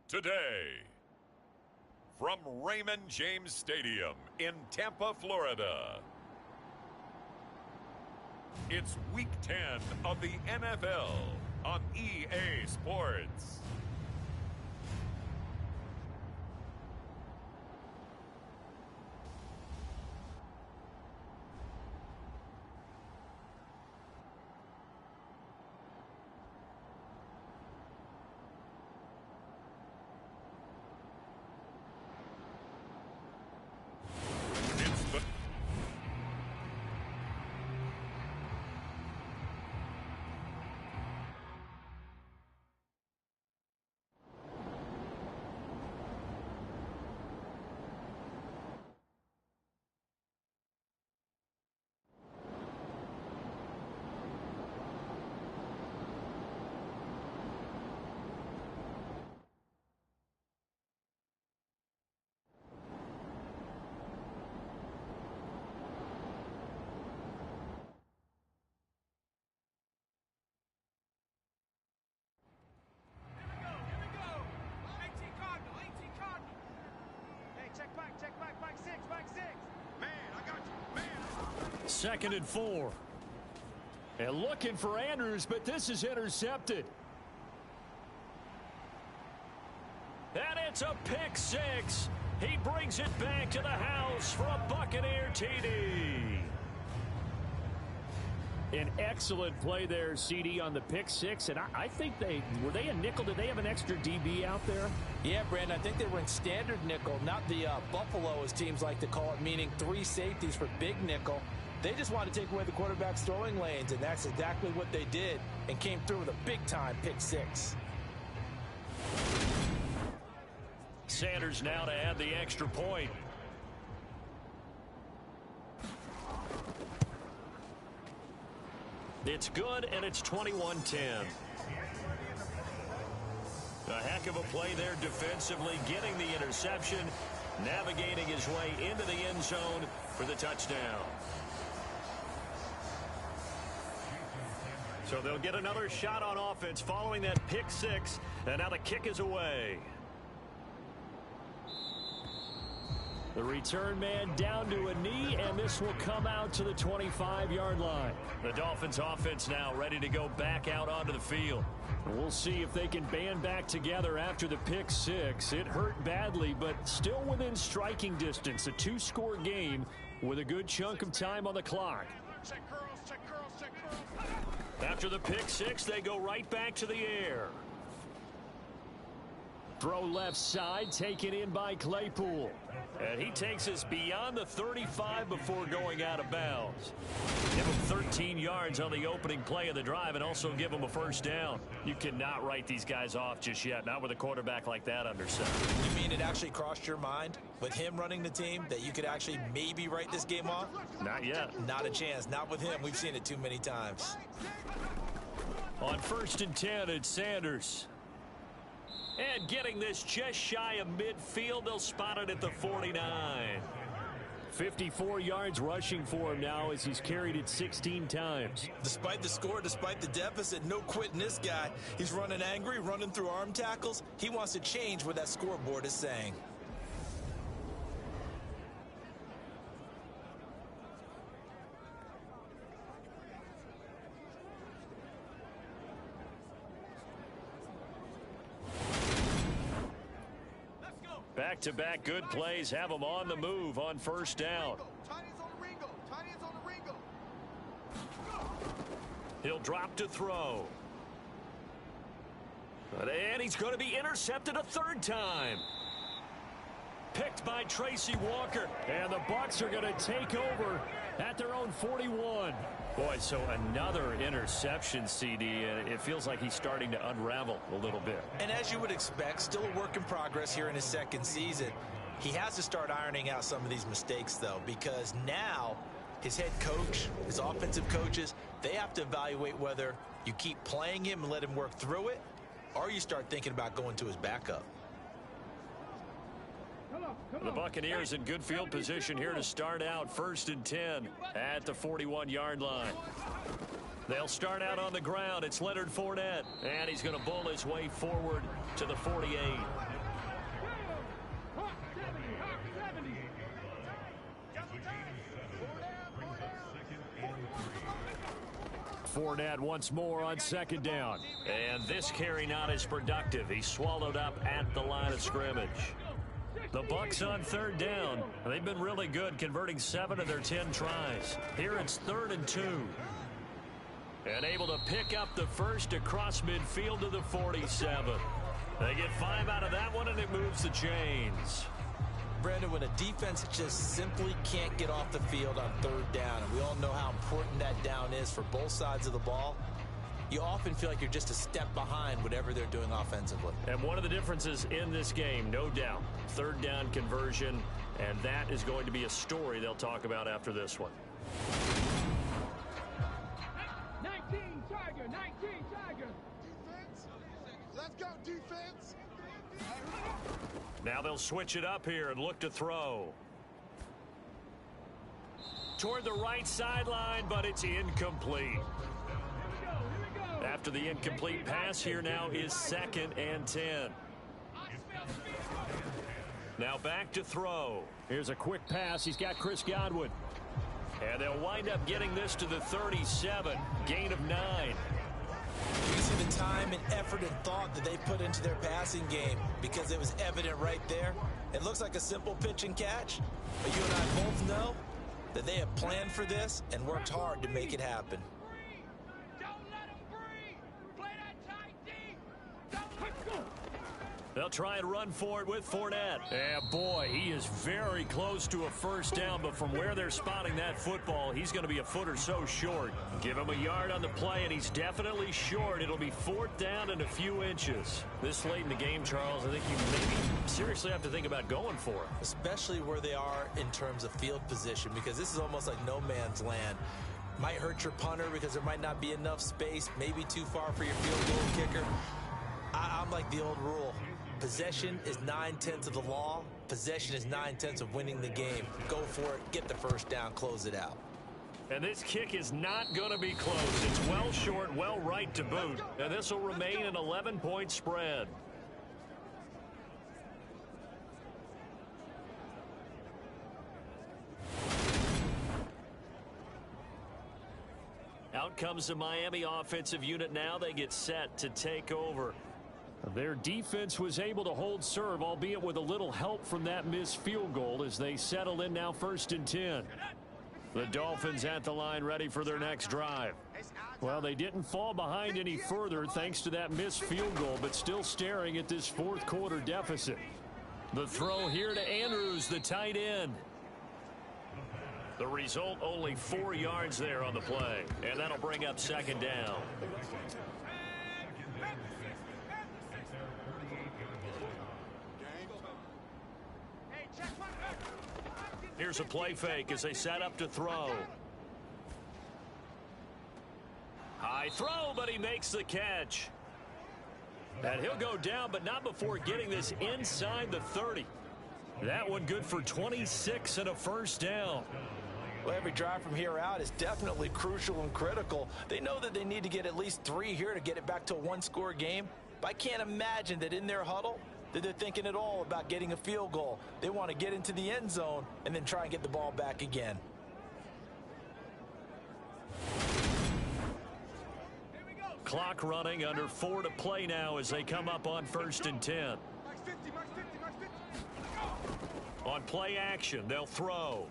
Today, from Raymond James Stadium in Tampa, Florida, it's Week 10 of the MFL on EA Sports. Second and 4. And looking for Andrews, but this is intercepted. And it's a pick six. He brings it back to the house for a Buccaneer TD. An excellent play there, CD, on the pick six. And I think were they a nickel? Did they have an extra DB out there? Yeah, Brandon, I think they were in standard nickel, not the Buffalo, as teams like to call it, meaning three safeties for big nickel. They just wanted to take away the quarterback's throwing lanes, and that's exactly what they did, and came through with a big-time pick six. Sanders now to add the extra point. It's good, and it's 21-10. A heck of a play there defensively, getting the interception, navigating his way into the end zone for the touchdown. So they'll get another shot on offense following that pick six, and now the kick is away. The return man down to a knee, and this will come out to the 25-yard line. The Dolphins offense now ready to go back out onto the field. We'll see if they can band back together after the pick six. It hurt badly, but still within striking distance. A two-score game with a good chunk of time on the clock. Check curls, check curls, check curls. After the pick six, they go right back to the air. Throw left side, taken in by Claypool. And he takes us beyond the 35 before going out of bounds. Give him 13 yards on the opening play of the drive and also give him a first down. You cannot write these guys off just yet, not with a quarterback like that under center. You mean it actually crossed your mind with him running the team that you could actually maybe write this game off? Not yet. Not a chance. Not with him. We've seen it too many times. On 1st and 10, it's Sanders. And getting this just shy of midfield, they'll spot it at the 49. 54 yards rushing for him now as he's carried it 16 times. Despite the score, despite the deficit, no quitting this guy. He's running angry, running through arm tackles. He wants to change what that scoreboard is saying. Back-to-back good plays have him on the move on first down. He'll drop to throw. And he's going to be intercepted a third time. Picked by Tracy Walker. And the Bucs are going to take over at their own 41. Boy, so another interception, CD. It feels like he's starting to unravel a little bit. And as you would expect, still a work in progress here in his second season. He has to start ironing out some of these mistakes, though, because now his head coach, his offensive coaches, they have to evaluate whether you keep playing him and let him work through it, or you start thinking about going to his backup. The Buccaneers in good field position here to start out 1st and 10 at the 41-yard line. They'll start out on the ground. It's Leonard Fournette, and he's going to bull his way forward to the 48. Fournette once more on second down. And this carry not as productive. He's swallowed up at the line of scrimmage. The Bucs on third down. They've been really good, converting 7 of their 10 tries. Here it's 3rd and 2. And able to pick up the first across midfield to the 47. They get 5 out of that one, and it moves the chains. Brandon, when a defense just simply can't get off the field on third down, and we all know how important that down is for both sides of the ball, you often feel like you're just a step behind whatever they're doing offensively. And one of the differences in this game, no doubt, third down conversion, and that is going to be a story they'll talk about after this one. 19 Tiger, 19 Tiger. Defense. Let's go, defense. Now they'll switch it up here and look to throw. Toward the right sideline, but it's incomplete. After the incomplete pass, here now is 2nd and 10. Now back to throw. Here's a quick pass. He's got Chris Godwin. And they'll wind up getting this to the 37. Gain of 9. You see the time and effort and thought that they put into their passing game because it was evident right there. It looks like a simple pitch and catch, but you and I both know that they have planned for this and worked hard to make it happen. They'll try and run for it with Fournette. And boy, he is very close to a first down, but from where they're spotting that football, he's going to be a foot or so short. Give him a yard on the play, and he's definitely short. It'll be 4th down and a few inches. This late in the game, Charles, I think you maybe seriously have to think about going for it. Especially where they are in terms of field position, because this is almost like no man's land. Might hurt your punter because there might not be enough space, maybe too far for your field goal kicker. I'm like the old rule. Possession is 9/10 of the law. Possession is 9/10 of winning the game. Go for it, get the first down, close it out. And this kick is not going to be close. It's well short, well right to boot. And this will remain an 11-point spread. Out comes the Miami offensive unit now. They get set to take over. Their defense was able to hold serve, albeit with a little help from that missed field goal as they settle in now 1st and 10. The Dolphins at the line ready for their next drive. Well, they didn't fall behind any further thanks to that missed field goal, but still staring at this 4th quarter deficit. The throw here to Andrews, the tight end. The result, only 4 yards there on the play, and that'll bring up 2nd down. Here's a play fake as they set up to throw. High throw, but he makes the catch. And he'll go down, but not before getting this inside the 30. That one good for 26 and a first down. Well, every drive from here out is definitely crucial and critical. They know that they need to get at least 3 here to get it back to a 1-score game. But I can't imagine that in their huddle that they're thinking at all about getting a field goal. They want to get into the end zone and then try and get the ball back again. Clock running, under 4 to play now as they come up on 1st and 10. On play action, they'll throw.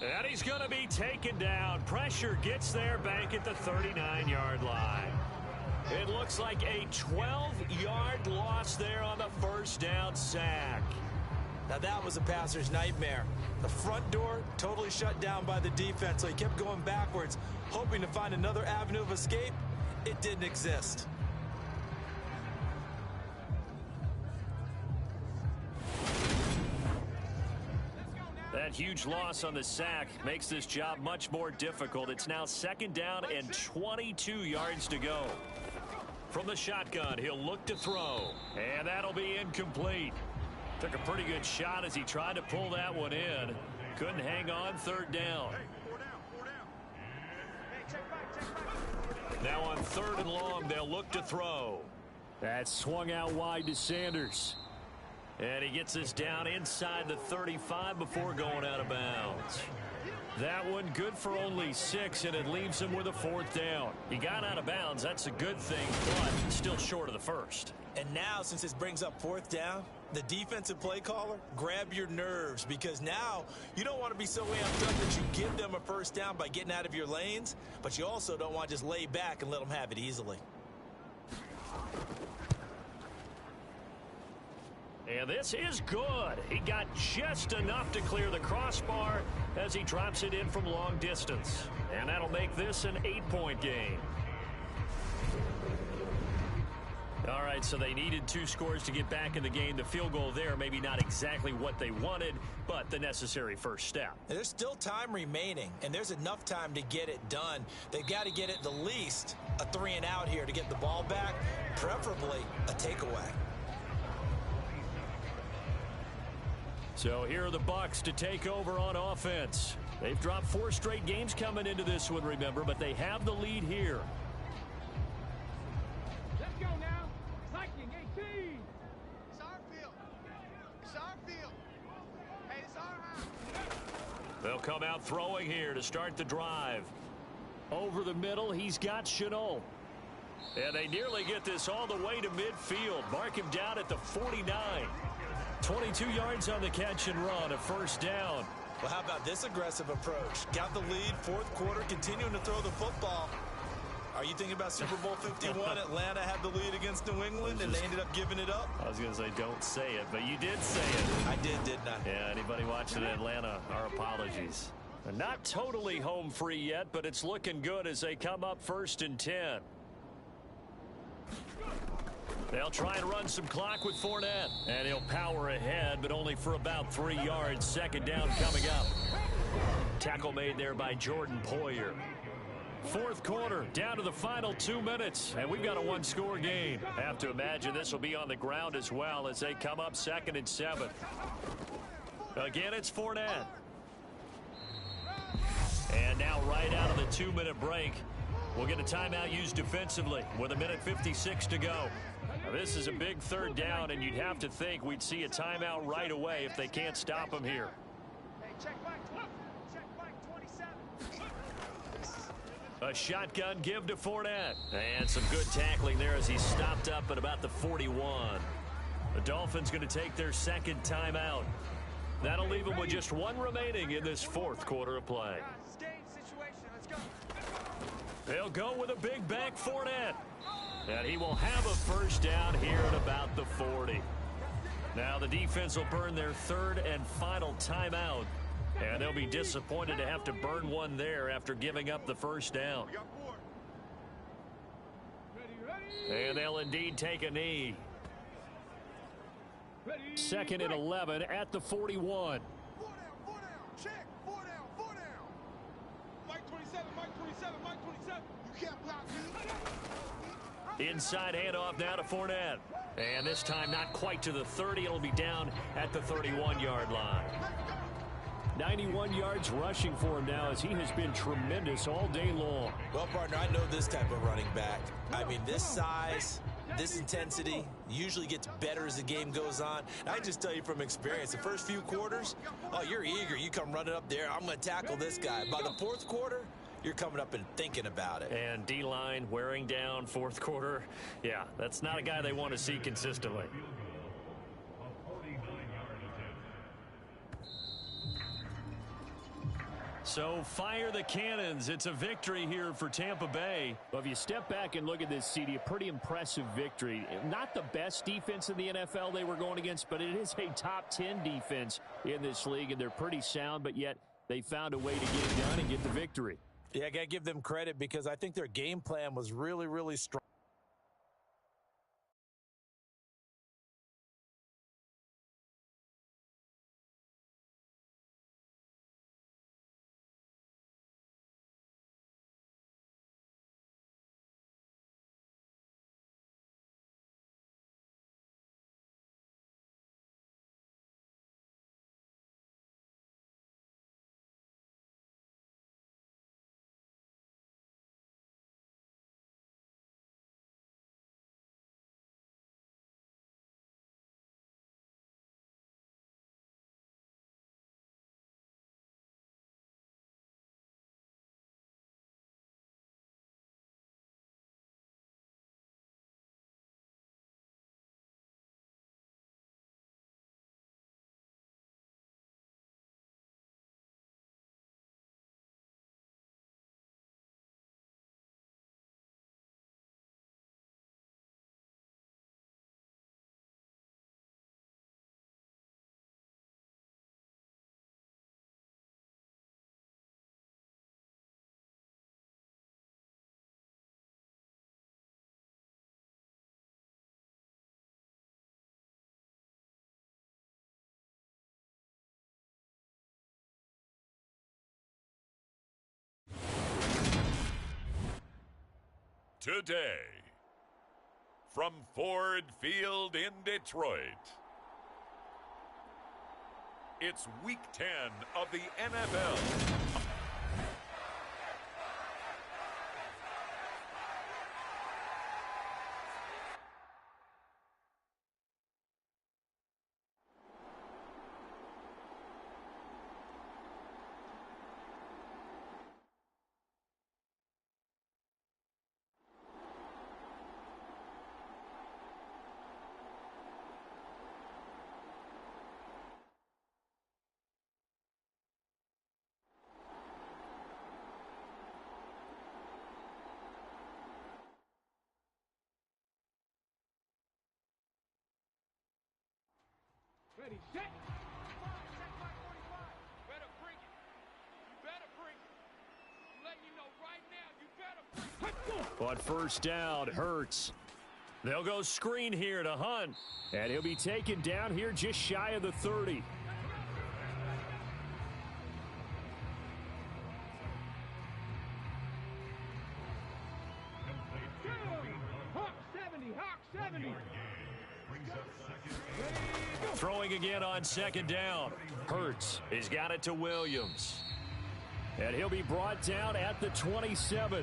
And he's going to be taken down. Pressure gets there back at the 39-yard line. It looks like a 12-yard loss there on the first down sack. Now that was a passer's nightmare. The front door totally shut down by the defense, so he kept going backwards, hoping to find another avenue of escape. It didn't exist. That huge loss on the sack makes this job much more difficult. It's now 2nd down and 22 yards to go. From the shotgun, he'll look to throw, and that'll be incomplete. Took a pretty good shot as he tried to pull that one in. Couldn't hang on, 3rd down. Now on 3rd and long, they'll look to throw. That swung out wide to Sanders. And he gets this down inside the 35 before going out of bounds. That one good for only 6, and it leaves him with a 4th down. He got out of bounds. That's a good thing, but still short of the first. And now, since this brings up 4th down, the defensive play caller, grab your nerves, because now you don't want to be so amped up that you give them a 1st down by getting out of your lanes, but you also don't want to just lay back and let them have it easily. And this is good. He got just enough to clear the crossbar as he drops it in from long distance. And that'll make this an 8-point game. All right, so they needed 2 scores to get back in the game. The field goal there, maybe not exactly what they wanted, but the necessary first step. There's still time remaining, and there's enough time to get it done. They've got to get it the least a 3-and-out here to get the ball back, preferably a takeaway. So here are the Bucs to take over on offense. They've dropped 4 straight games coming into this one, remember, but they have the lead here. Let's go now. Viking 18. It's our field. It's our field. Hey, it's our house. They'll come out throwing here to start the drive. Over the middle, he's got Chenault. And they nearly get this all the way to midfield. Mark him down at the 49. 22 yards on the catch and run, a 1st down. Well, how about this aggressive approach? Got the lead, 4th quarter, continuing to throw the football. Are you thinking about Super Bowl 51? Atlanta had the lead against New England, and they ended up giving it up? I was going to say, don't say it, but you did say it. I did, didn't I? Yeah, anybody watching Atlanta, our apologies. Not totally home free yet, but it's looking good as they come up 1st and 10. They'll try and run some clock with Fournette. And he'll power ahead, but only for about 3 yards. 2nd down coming up. Tackle made there by Jordan Poyer. 4th quarter, down to the final 2 minutes. And we've got a 1-score game. Have to imagine this will be on the ground as well as they come up 2nd and 7. Again, it's Fournette. And now right out of the 2-minute break, we'll get a timeout used defensively with 1:56 to go. Now, this is a big 3rd down, and you'd have to think we'd see a timeout right away if they can't stop him here. Hey, check back 27. A shotgun give to Fournette. And some good tackling there as he's stopped up at about the 41. The Dolphins going to take their 2nd timeout. That'll leave them with just 1 remaining in this 4th quarter of play. They'll go with a big back Fournette. And he will have a 1st down here at about the 40. Now the defense will burn their 3rd and final timeout. And they'll be disappointed to have to burn one there after giving up the 1st down. And they'll indeed take a knee. 2nd and 11 at the 41. 4 down, check, 4 down. Mike 27, Mike 27, Mike 27. You can't block me. Inside handoff now to Fournette. And this time not quite to the 30. It'll be down at the 31-yard line. 91 yards rushing for him now as he has been tremendous all day long. Well, partner, I know this type of running back. I mean, this size, this intensity usually gets better as the game goes on. I just tell you from experience, the first few quarters, oh, you're eager. You come running up there, I'm going to tackle this guy. By the 4th quarter, you're coming up and thinking about it. And D-line wearing down 4th quarter. Yeah, that's not a guy they want to see consistently. So fire the cannons. It's a victory here for Tampa Bay. Well, if you step back and look at this, CD, a pretty impressive victory. Not the best defense in the NFL they were going against, but it is a top 10 defense in this league, and they're pretty sound, but yet they found a way to get it done and get the victory. Yeah, I got to give them credit because I think their game plan was really, really strong. today. From Ford Field in Detroit, it's Week 10 of the NFL. Ready, set. Check my 45. Better bring it. You better bring it. I'm letting you know right now, you better bring it. But first down, Hurts. They'll go screen here to Hunt. And he'll be taken down here just shy of the 30. Hawk 70, Hawk 70. Throwing again on second down. Hurts has got it to Williams. And he'll be brought down at the 27.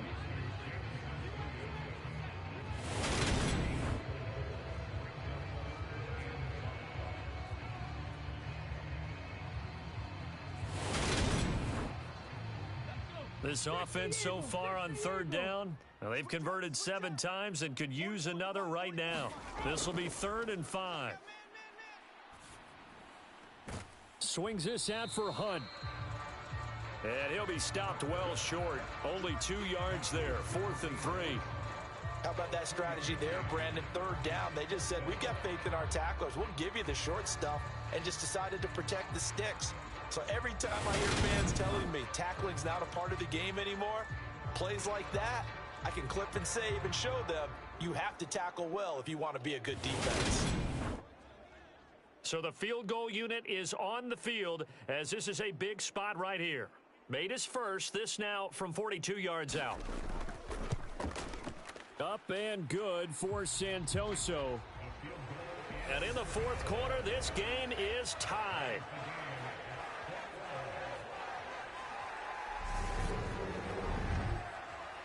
This offense so far on third down, well, they've converted 7 times and could use another right now. This will be 3rd and 5. Swings this out for Hunt. And he'll be stopped well short. Only 2 yards there. 4th and 3. How about that strategy there, Brandon? 3rd down. They just said, we've got faith in our tacklers. We'll give you the short stuff, and just decided to protect the sticks. So every time I hear fans telling me tackling's not a part of the game anymore, plays like that, I can clip and save and show them you have to tackle well if you want to be a good defense. So the field goal unit is on the field as this is a big spot right here. Made his first, this now from 42 yards out. Up and good for Santoso. And in the 4th quarter, this game is tied.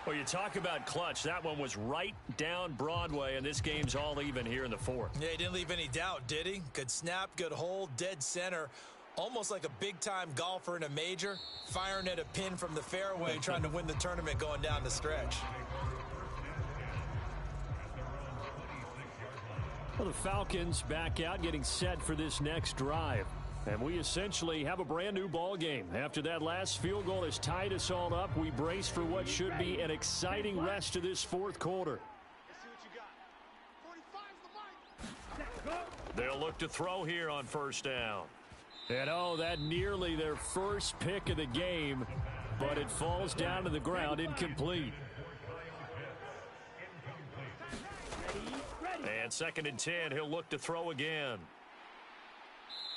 Well, you talk about clutch. That one was right down Broadway, and this game's all even here in the 4th. Yeah, he didn't leave any doubt, did he? Good snap, good hold, dead center. Almost like a big-time golfer in a major, firing at a pin from the fairway, trying to win the tournament going down the stretch. Well, the Falcons back out, getting set for this next drive. And we essentially have a brand new ball game. After that last field goal has tied us all up, we brace for what should be an exciting rest of this 4th quarter. They'll look to throw here on first down. And oh, that nearly their first pick of the game, but it falls down to the ground incomplete. And 2nd and 10, he'll look to throw again.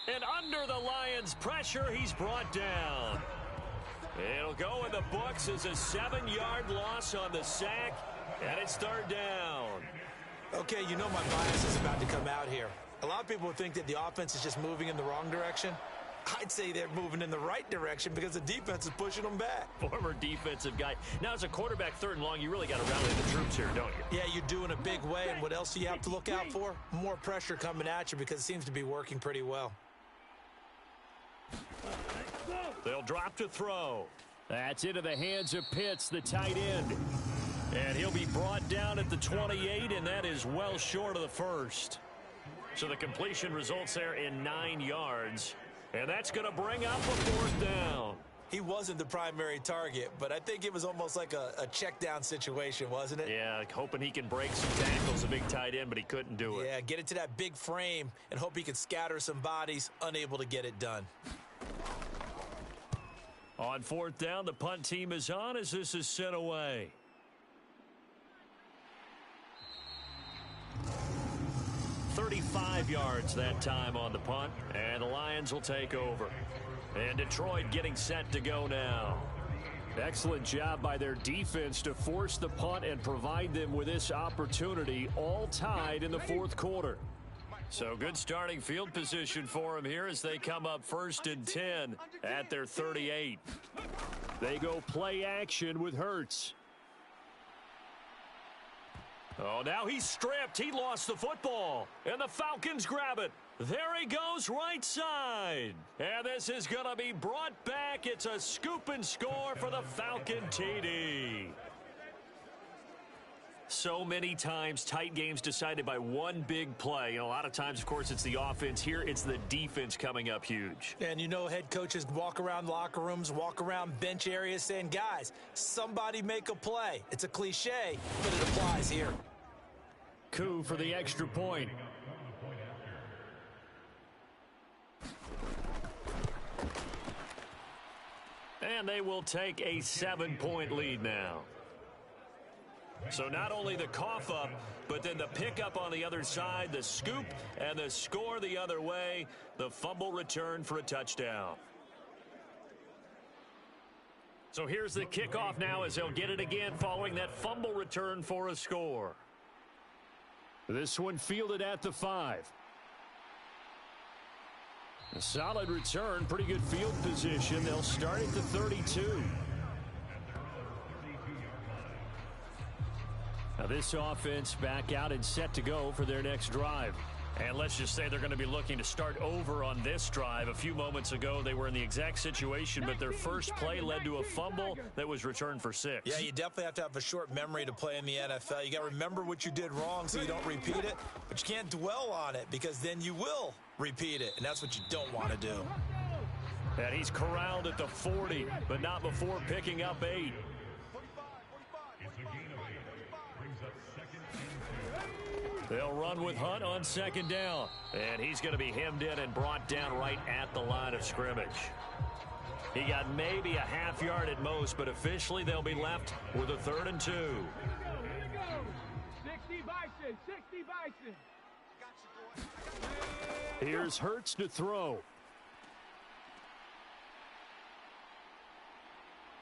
And under the Lions' pressure, he's brought down. It'll go in the books as a 7-yard loss on the sack, and it's 3rd down. Okay, you know my bias is about to come out here. A lot of people think that the offense is just moving in the wrong direction. I'd say they're moving in the right direction because the defense is pushing them back. Former defensive guy. Now, as a quarterback 3rd and long, you really got to rally the troops here, don't you? Yeah, you do in a big way, and what else do you have to look out for? More pressure coming at you because it seems to be working pretty well. They'll drop to throw. That's into the hands of Pitts, the tight end. And he'll be brought down at the 28, and that is well short of the first. So the completion results there in 9 yards. And that's going to bring up a 4th down. He wasn't the primary target, but I think it was almost like a check down situation, wasn't it? Yeah, like hoping he can break some tackles, a big tight end, but he couldn't do it. Yeah, get it to that big frame and hope he can scatter some bodies, unable to get it done. On 4th down, the punt team is on as this is sent away. "35 yards that time on the punt, and the Lions will take over. And Detroit getting set to go now. Excellent job by their defense to force the punt and provide them with this opportunity, all tied in the fourth quarter. So good starting field position for them here as they come up 1st and 10 at their 38. They go play action with Hurts. Oh, now he's stripped. He lost the football. And the Falcons grab it. There he goes, right side. And this is going to be brought back. It's a scoop and score for the Falcon TD. So many times, tight games decided by one big play. And a lot of times, of course, it's the offense. Here, it's the defense coming up huge. And you know head coaches walk around locker rooms, walk around bench areas saying, guys, somebody make a play. It's a cliche, but it applies here. Coup for the extra point. And they will take a 7-point lead now. So not only the cough up, but then the pickup on the other side, the scoop, and the score the other way. The fumble return for a touchdown. So here's the kickoff now as they'll get it again following that fumble return for a score. This one fielded at the 5. A solid return, pretty good field position. They'll start at the 32. Now this offense back out and set to go for their next drive. And let's just say they're going to be looking to start over on this drive. A few moments ago, they were in the exact situation, but their first play led to a fumble that was returned for 6. Yeah, you definitely have to have a short memory to play in the NFL. You got to remember what you did wrong so you don't repeat it, but you can't dwell on it because then you will repeat it, and that's what you don't want to do. And he's corralled at the 40, but not before picking up 8. They'll run with Hunt on 2nd down. And he's going to be hemmed in and brought down right at the line of scrimmage. He got maybe a half yard at most, but officially they'll be left with a 3rd and 2. 60 Bison, 60 Bison. Here's Hurts to throw.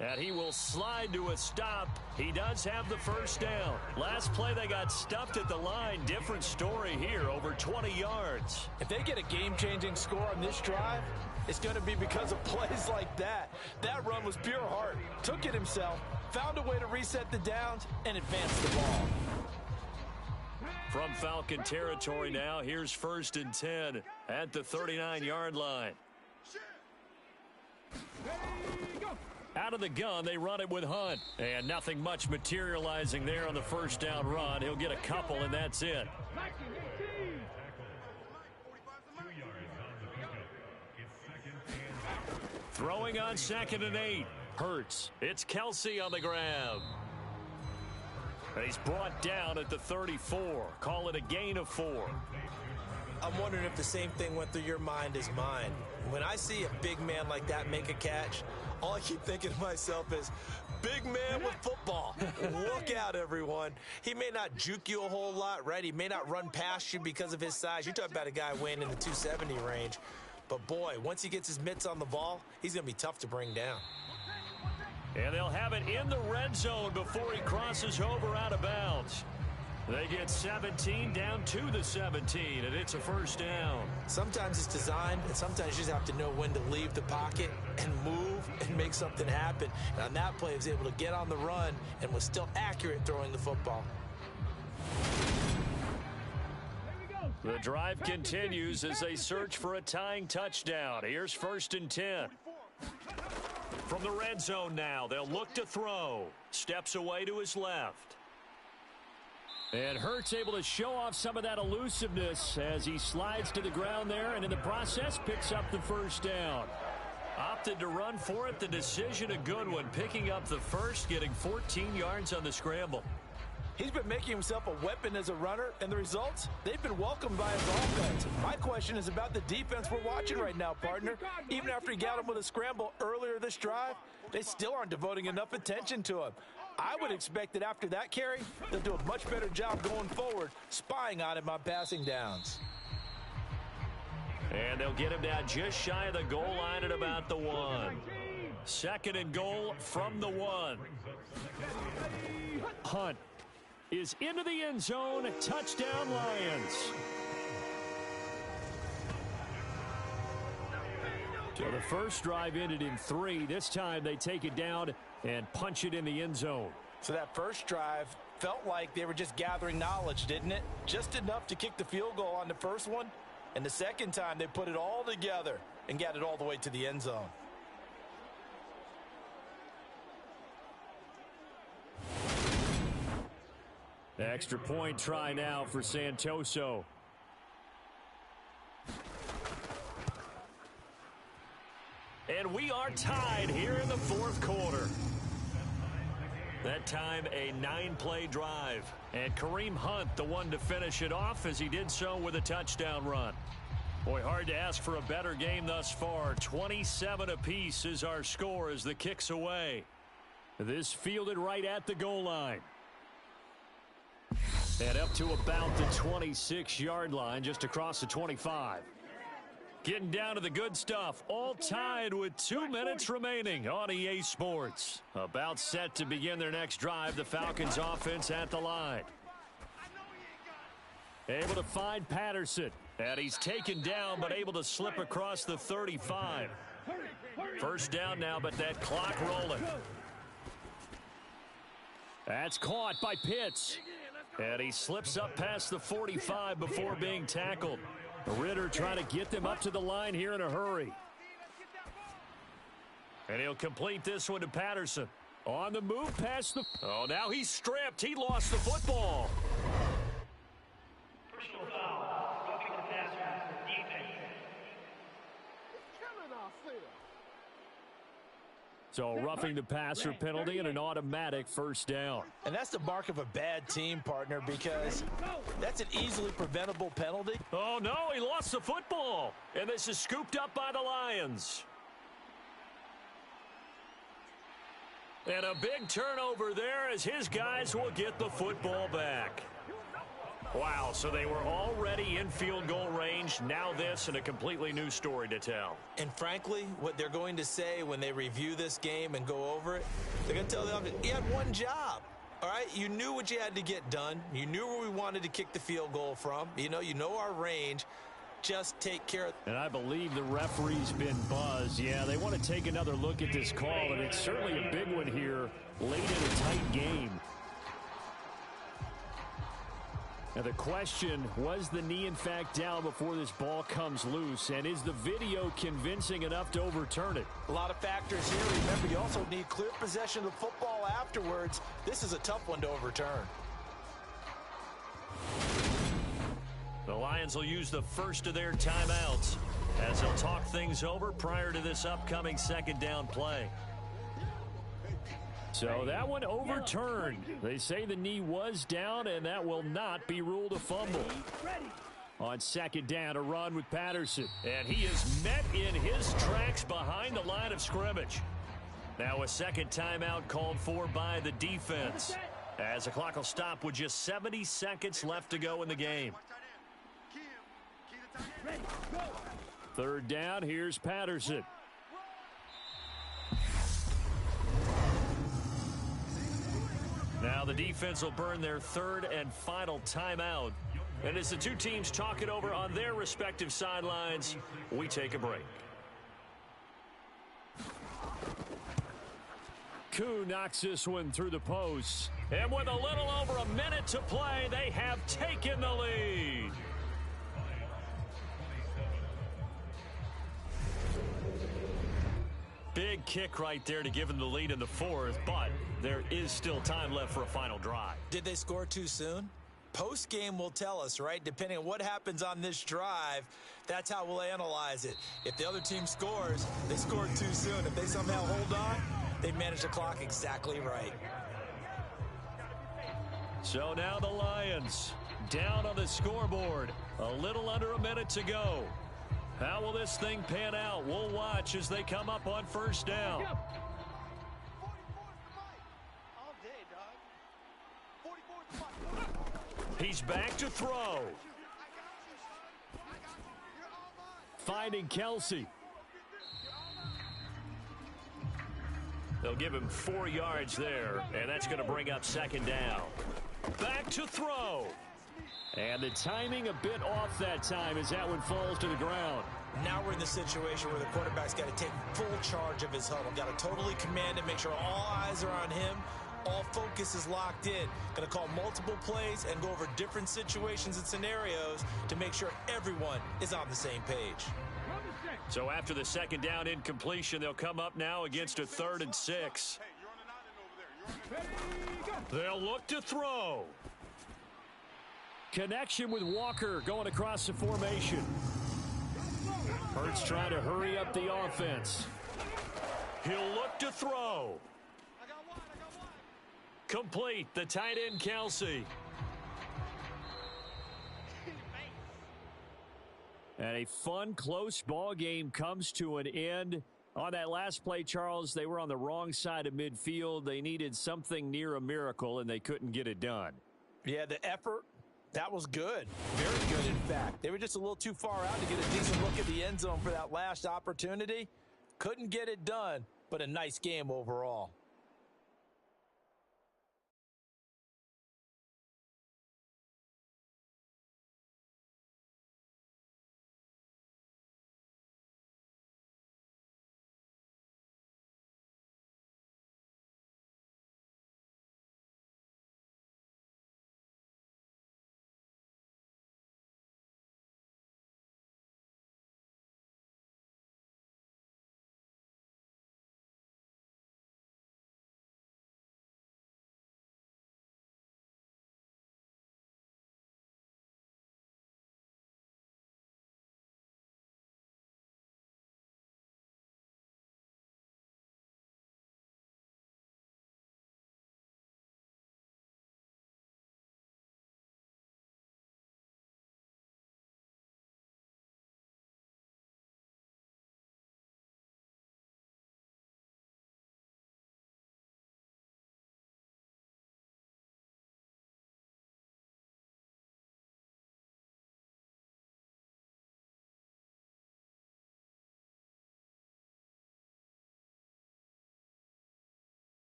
And he will slide to a stop. He does have the 1st down. Last play, they got stuffed at the line. Different story here, over 20 yards. If they get a game-changing score on this drive, it's going to be because of plays like that. That run was pure heart. Took it himself, found a way to reset the downs, and advance the ball. From Falcon territory now, here's 1st and 10 at the 39-yard line. Out of the gun, they run it with Hunt. And nothing much materializing there on the 1st down run. He'll get a couple, and that's it. Throwing on 2nd and 8. Hurts. It's Kelsey on the grab. And he's brought down at the 34. Call it a gain of 4. I'm wondering if the same thing went through your mind as mine. When I see a big man like that make a catch, all I keep thinking to myself is, big man with football. Look out, everyone. He may not juke you a whole lot, right? He may not run past you because of his size. You're talking about a guy weighing in the 270 range. But, boy, once he gets his mitts on the ball, he's going to be tough to bring down. And they'll have it in the red zone before he crosses over out of bounds. They get 17 down to the 17, and it's a 1st down. Sometimes it's designed, and sometimes you just have to know when to leave the pocket and move and make something happen. And on that play, he was able to get on the run and was still accurate throwing the football. The drive continues as they search for a tying touchdown. Here's 1st and 10. From the red zone now, they'll look to throw. Steps away to his left. And Hurts able to show off some of that elusiveness as he slides to the ground there, and in the process picks up the 1st down. Opted to run for it. The decision a good one. Picking up the 1st, getting 14 yards on the scramble. He's been making himself a weapon as a runner, and the results, they've been welcomed by his offense. My question is about the defense we're watching right now, partner. Even after he got him with a scramble earlier this drive, they still aren't devoting enough attention to him. I would expect that after that carry, they'll do a much better job going forward, spying on him on passing downs. And they'll get him down just shy of the goal line at about the 1. Second and goal from the 1. Hunt is into the end zone. Touchdown, Lions. So the first drive ended in 3. This time they take it down and punch it in the end zone. So that first drive felt like they were just gathering knowledge, didn't it? Just enough to kick the field goal on the first one. And the second time they put it all together and got it all the way to the end zone. Extra point try now for Santoso. And we are tied here in the fourth quarter. That time a 9-play drive. And Kareem Hunt, the one to finish it off, as he did so with a touchdown run. Boy, hard to ask for a better game thus far. 27 apiece is our score as the kick's away. This fielded right at the goal line. And up to about the 26-yard line, just across the 25. Getting down to the good stuff, all tied with 2 minutes remaining on EA Sports. About set to begin their next drive, the Falcons offense at the line. Able to find Patterson, and he's taken down but able to slip across the 35. First down now, but that clock rolling. That's caught by Pitts. And he slips up past the 45 before being tackled. Ritter trying to get them up to the line here in a hurry. And he'll complete this one to Patterson. On the move past the... Oh, now he's stripped. He lost the football. Personal foul. Roughing the passer. Defense. So roughing the passer penalty and an automatic first down. And that's the mark of a bad team, partner, because that's an easily preventable penalty. Oh, no, he lost the football. And this is scooped up by the Lions. And a big turnover there as his guys will get the football back. Wow, so they were already in field goal range. Now this and a completely new story to tell. And frankly, what they're going to say when they review this game and go over it, they're going to tell them, you had one job. All right, you knew what you had to get done. You knew where we wanted to kick the field goal from. You know our range. Just take care of it. And I believe the referee's been buzzed. Yeah, they want to take another look at this call, and it's certainly a big one here late in a tight game. Now the question, was the knee in fact down before this ball comes loose? And is the video convincing enough to overturn it? A lot of factors here. Remember, you also need clear possession of the football afterwards. This is a tough one to overturn. The Lions will use the first of their timeouts as they'll talk things over prior to this upcoming second down play. So that one overturned. They say the knee was down, and that will not be ruled a fumble. On second down, a run with Patterson. And he is met in his tracks behind the line of scrimmage. Now a second timeout called for by the defense, as the clock will stop with just 70 seconds left to go in the game. Third down, here's Patterson. Now the defense will burn their third and final timeout. And as the two teams talk it over on their respective sidelines, we take a break. Koo knocks this one through the post. And with a little over a minute to play, they have taken the lead. Big kick right there to give them the lead in the fourth, but there is still time left for a final drive. Did they score too soon? Post-game will tell us, right? Depending on what happens on this drive, that's how we'll analyze it. If the other team scores, they scored too soon. If they somehow hold on, they manage the clock exactly right. So now the Lions down on the scoreboard. A little under a minute to go. How will this thing pan out? We'll watch as they come up on first down. He's back to throw. Finding Kelsey. They'll give him 4 yards there, and that's going to bring up second down. Back to throw. And the timing a bit off that time as that one falls to the ground. Now we're in the situation where the quarterback's got to take full charge of his huddle. Got to totally command it, make sure all eyes are on him. All focus is locked in. Going to call multiple plays and go over different situations and scenarios to make sure everyone is on the same page. So after the second down incompletion, they'll come up now against a 3rd and 6. They'll look to throw. Connection with Walker going across the formation. Hurts trying to hurry up the offense. He'll look to throw. Complete. The tight end, Kelsey. And a fun, close ball game comes to an end. On that last play, Charles, they were on the wrong side of midfield. They needed something near a miracle, and they couldn't get it done. Yeah, the effort, that was good. Very good, in fact. They were just a little too far out to get a decent look at the end zone for that last opportunity. Couldn't get it done, but a nice game overall.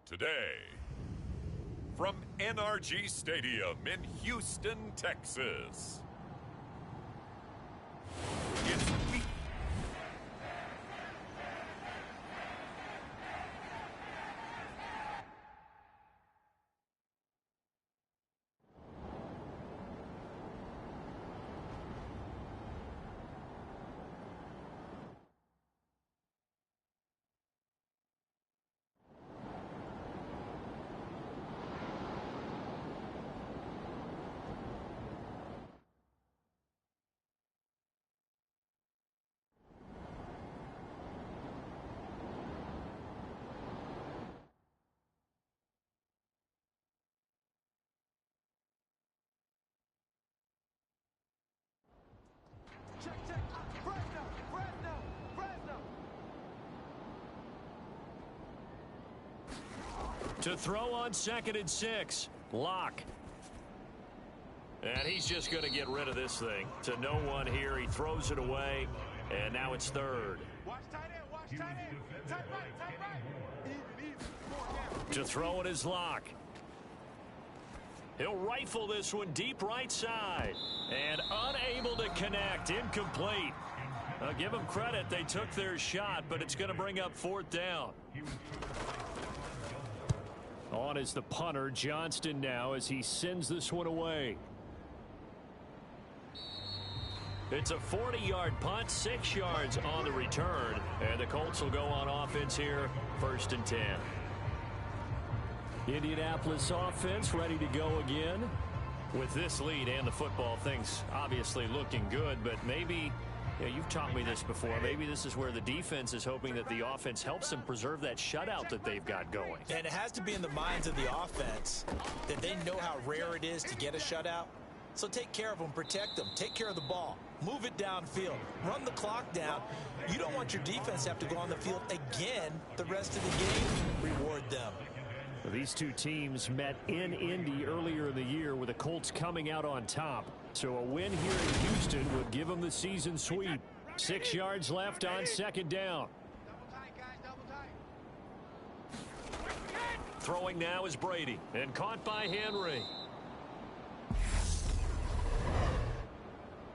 Today, from NRG Stadium in Houston, Texas, it's week. To throw on 2nd and 6. Lock. And he's just going to get rid of this thing. To no one here. He throws it away. And now it's 3rd. Watch tight end, watch tight end. Tight right. Even. To throw it is Lock. He'll rifle this one deep right side. And unable to connect. Incomplete. Give them credit. They took their shot, but it's going to bring up 4th down. On is the punter, Johnston, now as he sends this one away. It's a 40-yard punt, 6 yards on the return. And the Colts will go on offense here, 1st and 10. Indianapolis offense ready to go again. With this lead and the football, things obviously looking good, but maybe, you've taught me this before, maybe this is where the defense is hoping that the offense helps them preserve that shutout that they've got going. And it has to be in the minds of the offense that they know how rare it is to get a shutout. So take care of them, protect them, take care of the ball. Move it downfield. Run the clock down. You don't want your defense to have to go on the field again the rest of the game. Reward them. These two teams met in Indy earlier in the year with the Colts coming out on top. So a win here in Houston would give them the season sweep. 6 yards left on second down. Throwing now is Brady, and caught by Henry.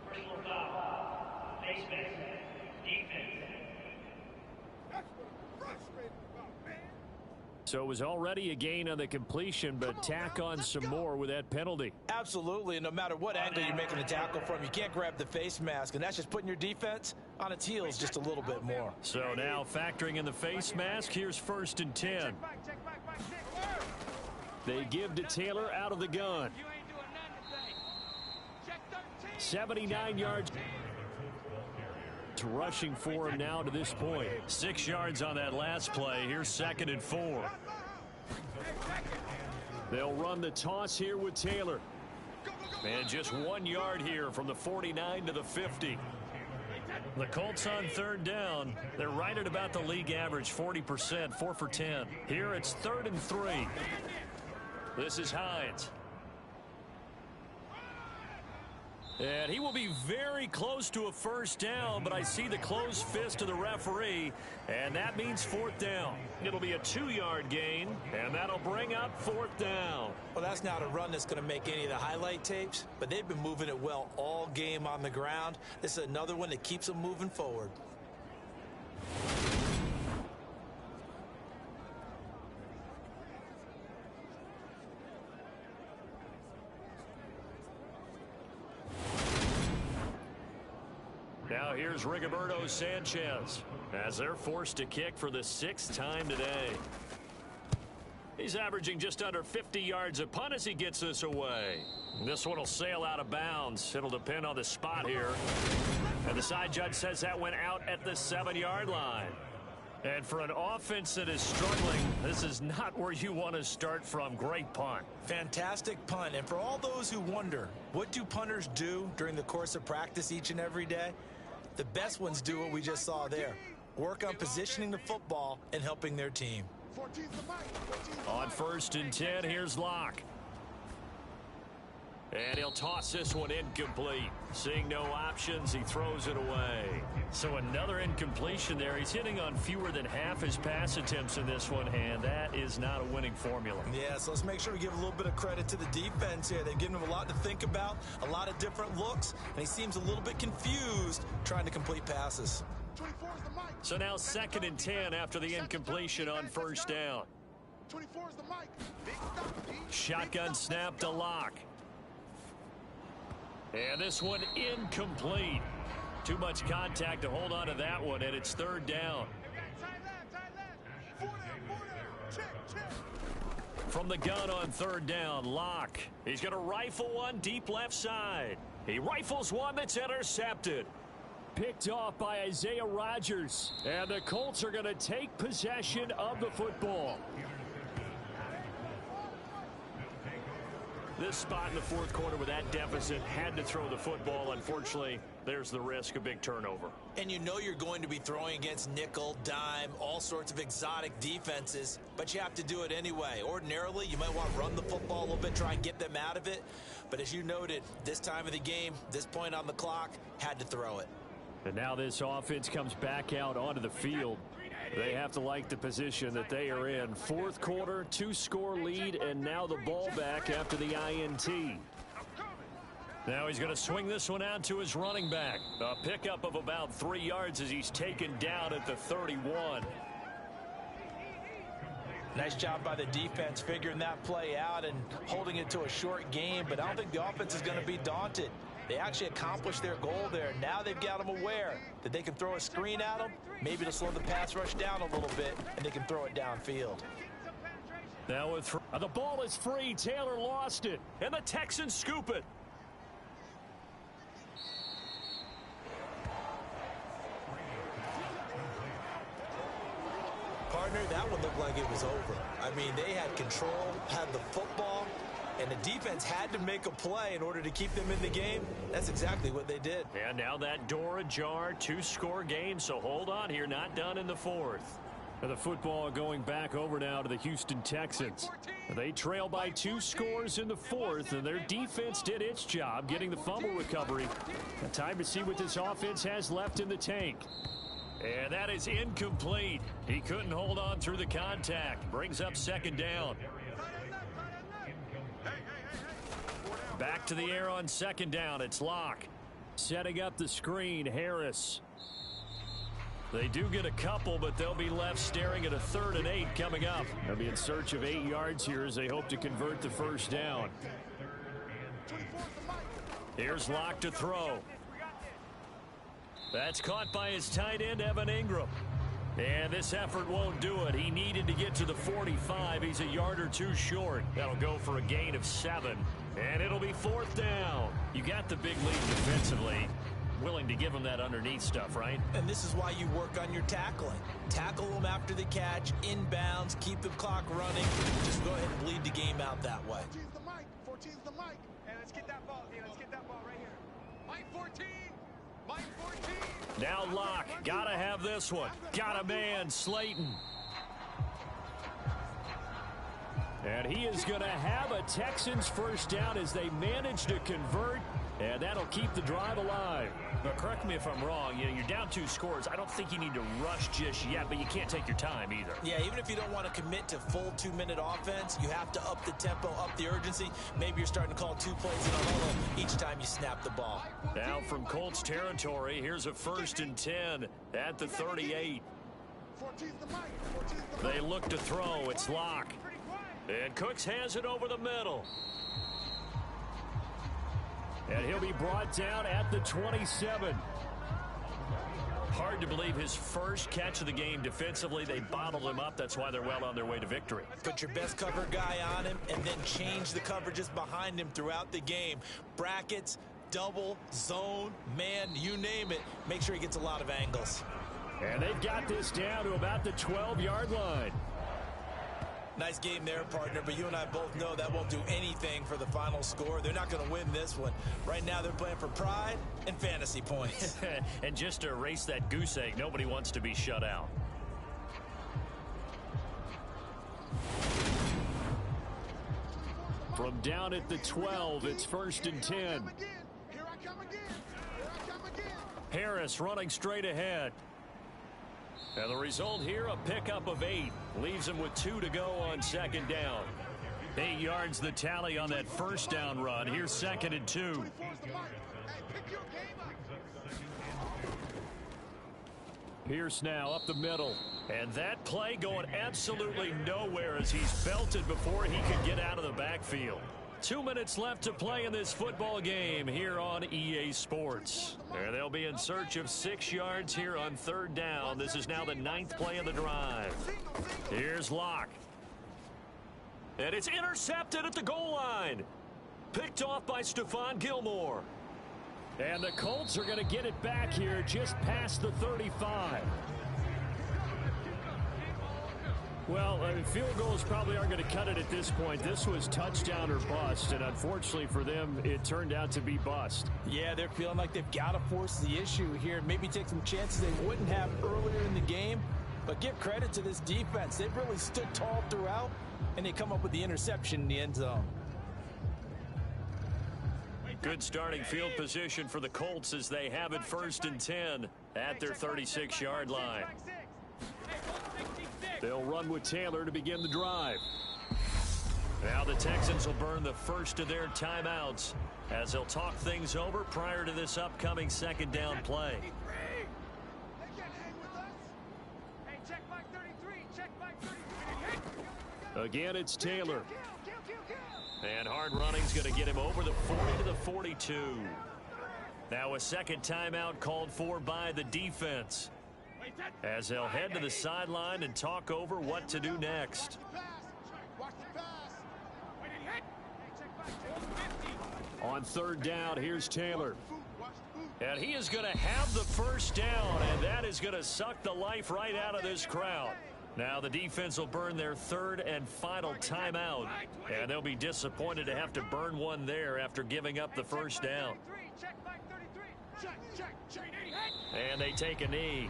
Personal foul. Face mask. Defense. So it was already a gain on the completion, but tack on some more with that penalty. Absolutely, and no matter what angle you're making the tackle from, you can't grab the face mask, and that's just putting your defense on its heels just a little bit more. So now factoring in the face mask, here's 1st and 10. They give to Taylor out of the gun. 79 yards. Rushing for him now to this point. 6 yards on that last play. Here's 2nd and 4. They'll run the toss here with Taylor. And just 1 yard here from the 49 to the 50. The Colts on 3rd down. They're right at about the league average, 40%, 4 for 10. Here it's 3rd and 3. This is Hines. And he will be very close to a 1st down, but I see the closed fist of the referee, and that means 4th down. It'll be a 2-yard gain, and that'll bring up 4th down. Well, that's not a run that's going to make any of the highlight tapes, but they've been moving it well all game on the ground. This is another one that keeps them moving forward. Now here's Rigoberto Sanchez as they're forced to kick for the 6th time today. He's averaging just under 50 yards a punt as he gets this away. This one will sail out of bounds. It'll depend on the spot here. And the side judge says that went out at the 7-yard line. And for an offense that is struggling, this is not where you want to start from. Great punt. Fantastic punt. And for all those who wonder, what do punters do during the course of practice each and every day? The best ones do what we just saw there. Work on positioning the football and helping their team. On 1st and 10, here's Locke. And he'll toss this one incomplete. Seeing no options, he throws it away. So another incompletion there. He's hitting on fewer than half his pass attempts in this one, and that is not a winning formula. Yeah, so let's make sure we give a little bit of credit to the defense here. They've given him a lot to think about, a lot of different looks, and he seems a little bit confused trying to complete passes. So now 2nd and 10 after the incompletion on 1st down. Shotgun snap to Locke. And this one incomplete. Too much contact to hold on to that one, and it's 3rd down. From the gun on 3rd down, Locke. He's going to rifle one deep left side. He rifles one that's intercepted. Picked off by Isaiah Rodgers. And the Colts are going to take possession of the football. This spot in the 4th quarter with that deficit had to throw the football. Unfortunately, there's the risk of big turnover. And you know you're going to be throwing against nickel, dime, all sorts of exotic defenses, but you have to do it anyway. Ordinarily, you might want to run the football a little bit, try and get them out of it. But as you noted, this time of the game, this point on the clock, had to throw it. And now this offense comes back out onto the field. They have to like the position that they are in. 4th quarter, 2-score lead, and now the ball back after the INT. Now he's going to swing this one out to his running back. A pickup of about 3 yards as he's taken down at the 31. Nice job by the defense figuring that play out and holding it to a short game, but I don't think the offense is going to be daunted. They actually accomplished their goal there. Now they've got them aware that they can throw a screen at them, maybe to slow the pass rush down a little bit, and they can throw it downfield. Now with the ball is free. Taylor lost it, and the Texans scoop it. Partner, that one looked like it was over. I mean, they had control, had the football, And the defense had to make a play in order to keep them in the game. That's exactly what they did. And now that door ajar, 2-score game, so hold on here, not done in the fourth. The football going back over now to the Houston Texans. They trail by 2 scores in the fourth, and their defense did its job getting the fumble recovery. Time to see what this offense has left in the tank. And that is incomplete. He couldn't hold on through the contact. Brings up second down. Back to the air on second down. It's Locke. Setting up the screen, Harris. They do get a couple, but they'll be left staring at a 3rd and 8 coming up. They'll be in search of 8 yards here as they hope to convert the first down. Here's Locke to throw. That's caught by his tight end, Evan Ingram. And this effort won't do it. He needed to get to the 45. He's a yard or 2 short. That'll go for a gain of 7. And it'll be 4th down. You got the big lead defensively. Willing to give them that underneath stuff, right? And this is why you work on your tackling. Tackle them after the catch, inbounds, keep the clock running. Just go ahead and bleed the game out that way. 14's the mic. 14's the mic. And let's get that ball. Let's get that ball right here. Mike 14. Mike 14. Now Locke. Gotta have this one. Got a man, Slayton. And he is going to have a Texans first down as they manage to convert. And that'll keep the drive alive. But correct me if I'm wrong. You're down 2 scores. I don't think you need to rush just yet, but you can't take your time either. Yeah, even if you don't want to commit to full 2-minute offense, you have to up the tempo, up the urgency. Maybe you're starting to call 2 plays in a huddle each time you snap the ball. Now from Colts territory, here's a 1st and 10 at the 38. 14's the mic. 14's the mic. They look to throw. It's Locke. And Cooks has it over the middle. And he'll be brought down at the 27. Hard to believe his first catch of the game defensively. They bottled him up. That's why they're well on their way to victory. Put your best cover guy on him and then change the coverages behind him throughout the game. Brackets, double, zone, man, you name it. Make sure he gets a lot of angles. And they've got this down to about the 12-yard line. Nice game there, partner, but you and I both know that won't do anything for the final score. They're not going to win this one. Right now, they're playing for pride and fantasy points. And just to erase that goose egg, nobody wants to be shut out. From down at the 12, it's 1st and 10. Here I come again. Here I come again. Harris running straight ahead. And the result here, a pickup of 8. Leaves him with 2 to go on second down. 8 yards the tally on that first down run. Here's 2nd and 2. 24's the mic. Hey, pick your game up. Pierce now up the middle. And that play going absolutely nowhere as he's belted before he could get out of the backfield. 2 minutes left to play in this football game here on EA Sports. And they'll be in search of 6 yards here on 3rd down. This is now the 9th play of the drive. Here's Locke. And it's intercepted at the goal line. Picked off by Stephon Gilmore. And the Colts are going to get it back here just past the 35. Well, field goals probably aren't going to cut it at this point. This was touchdown or bust, and unfortunately for them, it turned out to be bust. Yeah, they're feeling like they've got to force the issue here. Maybe take some chances they wouldn't have earlier in the game. But give credit to this defense. They've really stood tall throughout, and they come up with the interception in the end zone. Good starting field position for the Colts as they have it 1st and 10 at their 36-yard line. They'll run with Taylor to begin the drive. Now the Texans will burn the first of their timeouts as they'll talk things over prior to this upcoming 2nd down play. They can't hang with us. Hey, check Mike 33. Check Mike 33. Again, it's Taylor. Kill. And hard running's going to get him over the 40 to the 42. Now a second timeout called for by the defense as they'll head to the sideline and talk over what to do next. Watch the pass. On 3rd down, here's Taylor. And he is going to have the first down, and that is going to suck the life right out of this crowd. Now the defense will burn their third and final timeout, and they'll be disappointed to have to burn one there after giving up the first down. And they take a knee.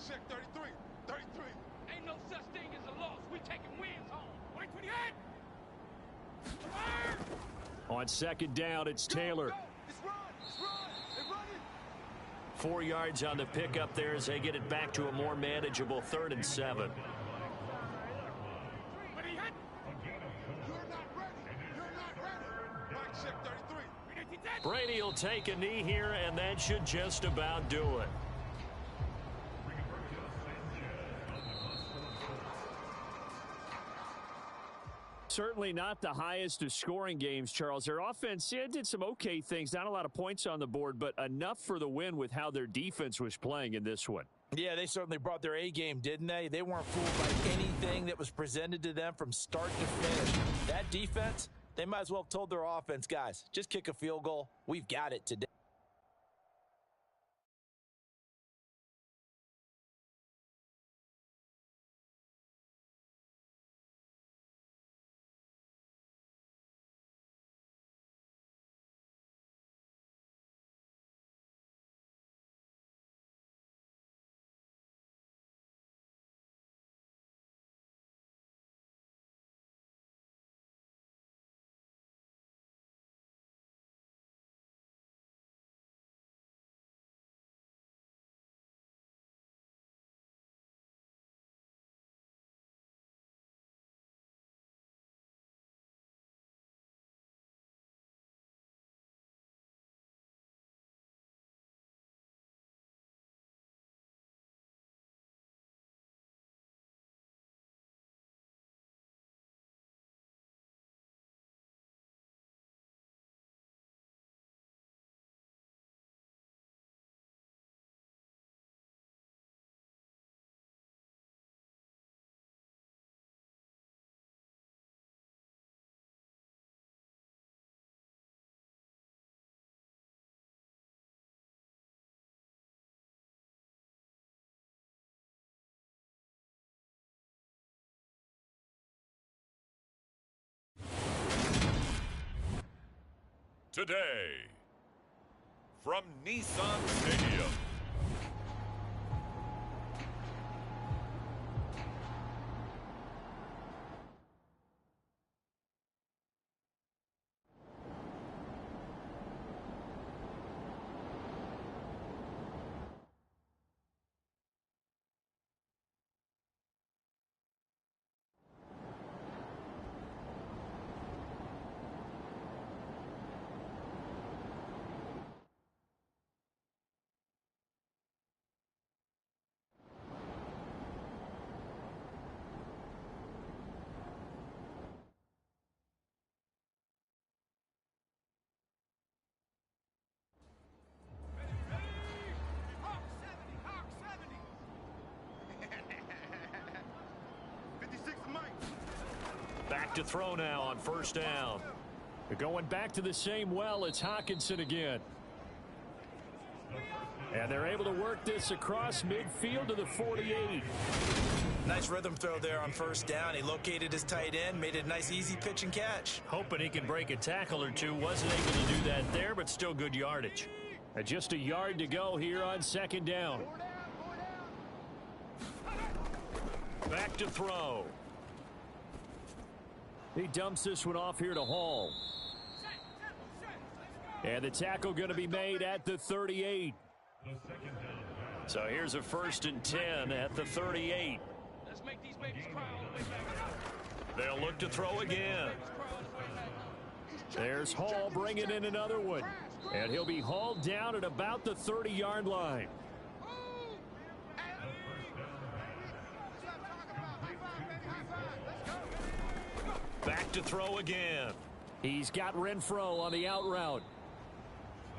Check 33. 33. Ain't no such thing as a loss. We taking wins home. 128. On second down, it's Taylor. Go. It's run. They're running. 4 yards on the pickup there as they get it back to a more manageable 3rd and 7. But he hit. You're not ready. You're not ready. Mike, check 33. Brady will take a knee here, and that should just about do it. Certainly not the highest of scoring games, Charles. Their offense did some okay things. Not a lot of points on the board, but enough for the win with how their defense was playing in this one. Yeah, they certainly brought their A game, didn't they? They weren't fooled by anything that was presented to them from start to finish. That defense, they might as well have told their offense, guys, just kick a field goal. We've got it today. Today, from Nissan Stadium. Back to throw now on first down. They're going back to the same well. It's Hockenson again. And they're able to work this across midfield to the 48. Nice rhythm throw there on first down. He located his tight end, made it a nice easy pitch and catch. Hoping he can break a tackle or two. Wasn't able to do that there, but still good yardage. And just a yard to go here on second down. Back to throw. He dumps this one off here to Hall. And the tackle going to be made at the 38. So here's a 1st and 10 at the 38. Let's make these babies cry all the way back. They'll look to throw again. There's Hall bringing in another one. And he'll be hauled down at about the 30-yard line. Back to throw again. He's got Renfro on the out route.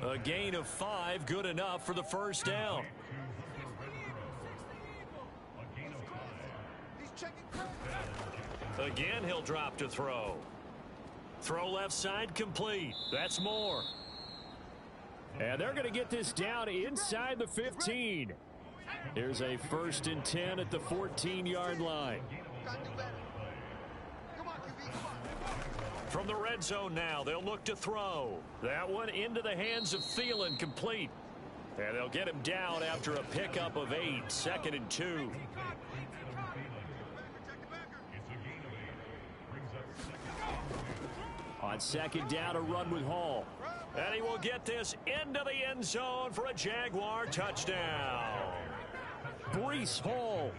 A gain of 5, good enough for the first down. Again, he'll drop to throw. Throw left side complete. That's more. And they're going to get this down inside the 15. Here's a 1st and 10 at the 14-yard line. From the red zone now, they'll look to throw. That one into the hands of Thielen, complete. And they'll get him down after a pickup of 8, 2nd and 2. On 2nd down, a run with Hall. And he will get this into the end zone for a Jaguar touchdown. Breece Hall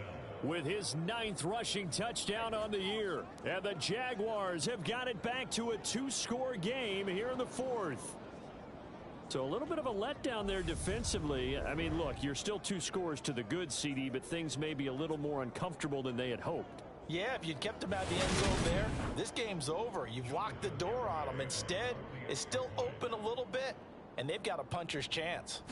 with his 9th rushing touchdown on the year. And the Jaguars have got it back to a 2-score game here in the 4th. So a little bit of a letdown there defensively. I mean, look, you're still 2 scores to the good, CD, but things may be a little more uncomfortable than they had hoped. Yeah, if you'd kept them at the end zone there, this game's over. You've locked the door on them. Instead, it's still open a little bit, and they've got a puncher's chance.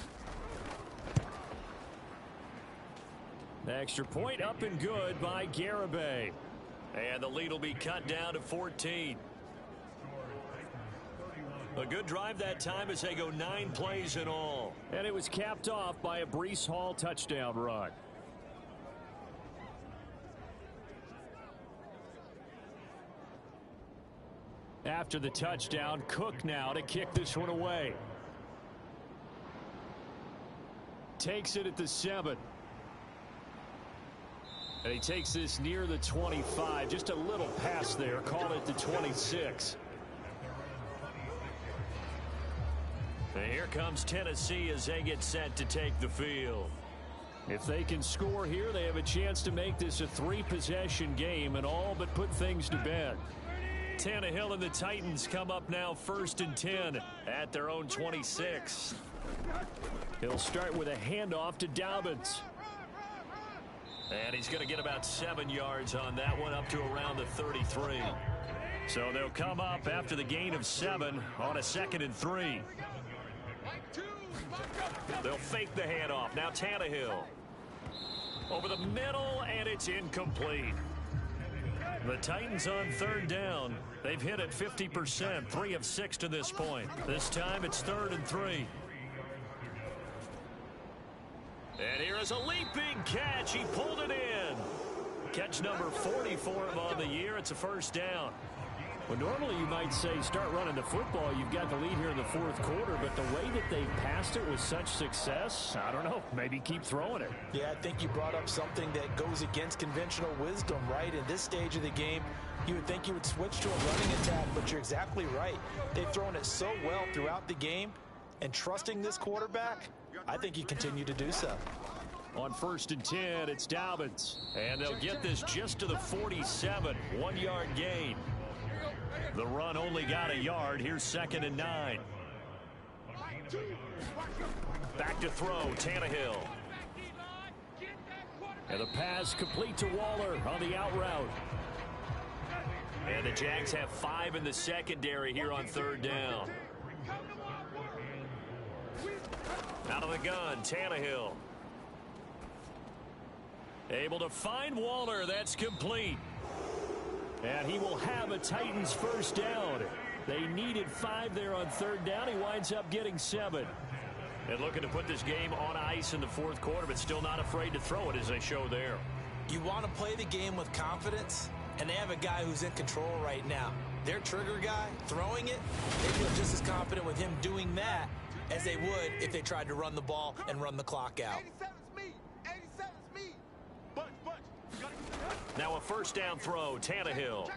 The extra point up and good by Garibay. And the lead will be cut down to 14. A good drive that time as they go 9 plays in all. And it was capped off by a Breece Hall touchdown run. After the touchdown, Cook now to kick this one away. Takes it at the 7. And he takes this near the 25. Just a little pass there. Call it the 26. And here comes Tennessee as they get set to take the field. If they can score here, they have a chance to make this a 3-possession game and all but put things to bed. Tannehill and the Titans come up now 1st and 10 at their own 26. He'll start with a handoff to Dobbins. And he's going to get about 7 yards on that one, up to around the 33. So they'll come up after the gain of 7 on a 2nd and 3. They'll fake the handoff. Now Tannehill. Over the middle, and it's incomplete. The Titans on 3rd down. They've hit it 50%, 3 of 6 to this point. This time it's 3rd and 3. And here is a leaping catch. He pulled it in. Catch number 40 for him on the year. It's a 1st down. Well, normally you might say start running the football. You've got the lead here in the 4th quarter, but the way that they've passed it with such success, I don't know, maybe keep throwing it. Yeah, I think you brought up something that goes against conventional wisdom, right? In this stage of the game, you would think you would switch to a running attack, but you're exactly right. They've thrown it so well throughout the game, and trusting this quarterback, I think you continue to do so. On 1st and 10, it's Dobbins. And they'll get this just to the 47, 1-yard gain. The run only got a yard. Here's 2nd and 9. Back to throw, Tannehill. And the pass complete to Waller on the out route. And the Jags have 5 in the secondary here on 3rd down. Out of the gun, Tannehill. Able to find Waller. That's complete. And he will have a Titans 1st down. They needed 5 there on 3rd down. He winds up getting 7. And looking to put this game on ice in the 4th quarter, but still not afraid to throw it as they show there. You want to play the game with confidence, and they have a guy who's in control right now. Their trigger guy, throwing it, they feel just as confident with him doing that as they would if they tried to run the ball and run the clock out. 87's me. 87's me. Bunch. Now a 1st down throw, Tannehill.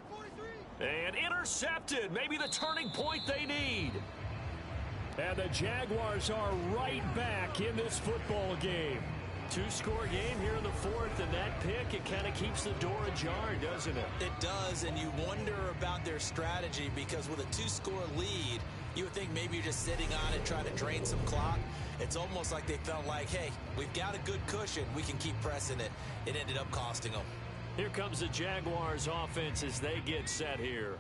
And intercepted. Maybe the turning point they need. And the Jaguars are right back in this football game. 2-score game here in the 4th, and that pick, it kind of keeps the door ajar, doesn't it? It does, and you wonder about their strategy because with a 2-score lead, you would think maybe you're just sitting on it trying to drain some clock. It's almost like they felt like, hey, we've got a good cushion. We can keep pressing it. It ended up costing them. Here comes the Jaguars offense as they get set here.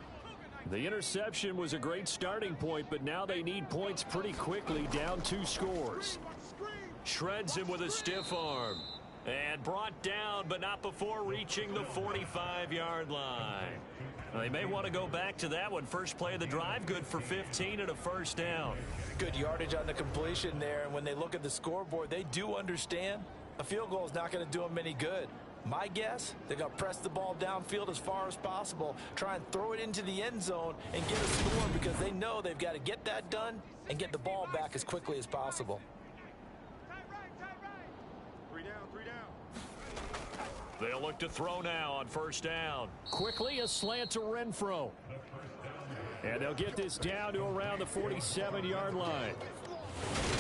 The interception was a great starting point, but now they need points pretty quickly, down 2 scores. Shreds him with a stiff arm. And brought down, but not before reaching the 45-yard line. They may want to go back to that one. First play of the drive, good for 15 and a first down. Good yardage on the completion there, and when they look at the scoreboard, they do understand a field goal is not going to do them any good. My guess, they're going to press the ball downfield as far as possible, try and throw it into the end zone and get a score because they know they've got to get that done and get the ball back as quickly as possible. They'll look to throw now on first down. Quickly, a slant to Renfro. And they'll get this down to around the 47-yard line.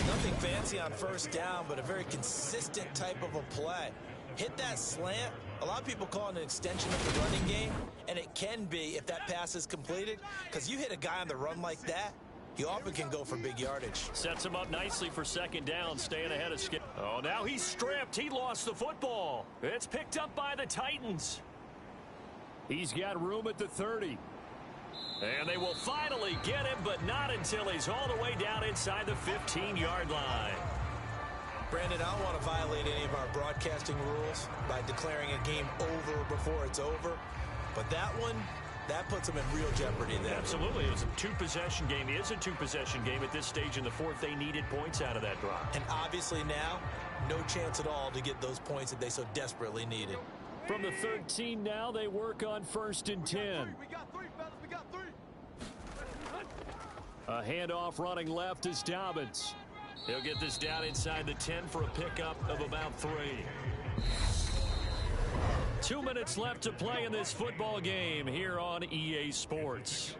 Nothing fancy on first down, but a very consistent type of a play. Hit that slant. A lot of people call it an extension of the running game, and it can be if that pass is completed, because you hit a guy on the run like that, you often can go for big yardage. Sets him up nicely for second down, staying ahead of Skip. Oh, now he's stripped. He lost the football. It's picked up by the Titans. He's got room at the 30. And they will finally get him, but not until he's all the way down inside the 15-yard line. Brandon, I don't want to violate any of our broadcasting rules by declaring a game over before it's over, but that one, that puts them in real jeopardy there. Absolutely. It was a two-possession game. It is a two-possession game at this stage in the fourth. They needed points out of that drive. And obviously now, no chance at all to get those points that they so desperately needed. From the 13 now, they work on first and 10. We got three, fellas. We got three. A handoff running left is Dobbins. He'll get this down inside the 10 for a pickup of about 3. 2 minutes left to play in this football game here on EA Sports.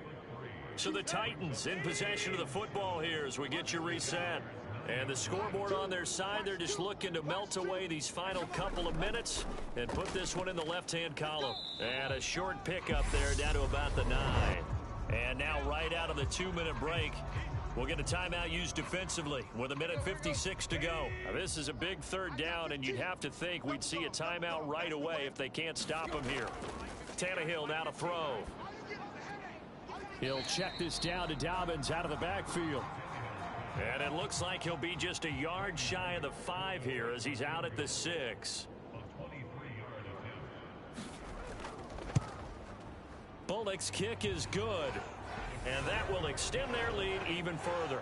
So the Titans in possession of the football here as we get you reset. And the scoreboard on their side, they're just looking to melt away these final couple of minutes and put this one in the left-hand column. And a short pickup there down to about the 9. And now right out of the 2-minute break, we'll get a timeout used defensively with 1:56 to go. Now, this is a big third down, and you'd have to think we'd see a timeout right away if they can't stop him here. Tannehill now to throw. He'll check this down to Dobbins out of the backfield. And it looks like he'll be just a yard shy of the 5 here as he's out at the 6. Bullock's kick is good. And that will extend their lead even further.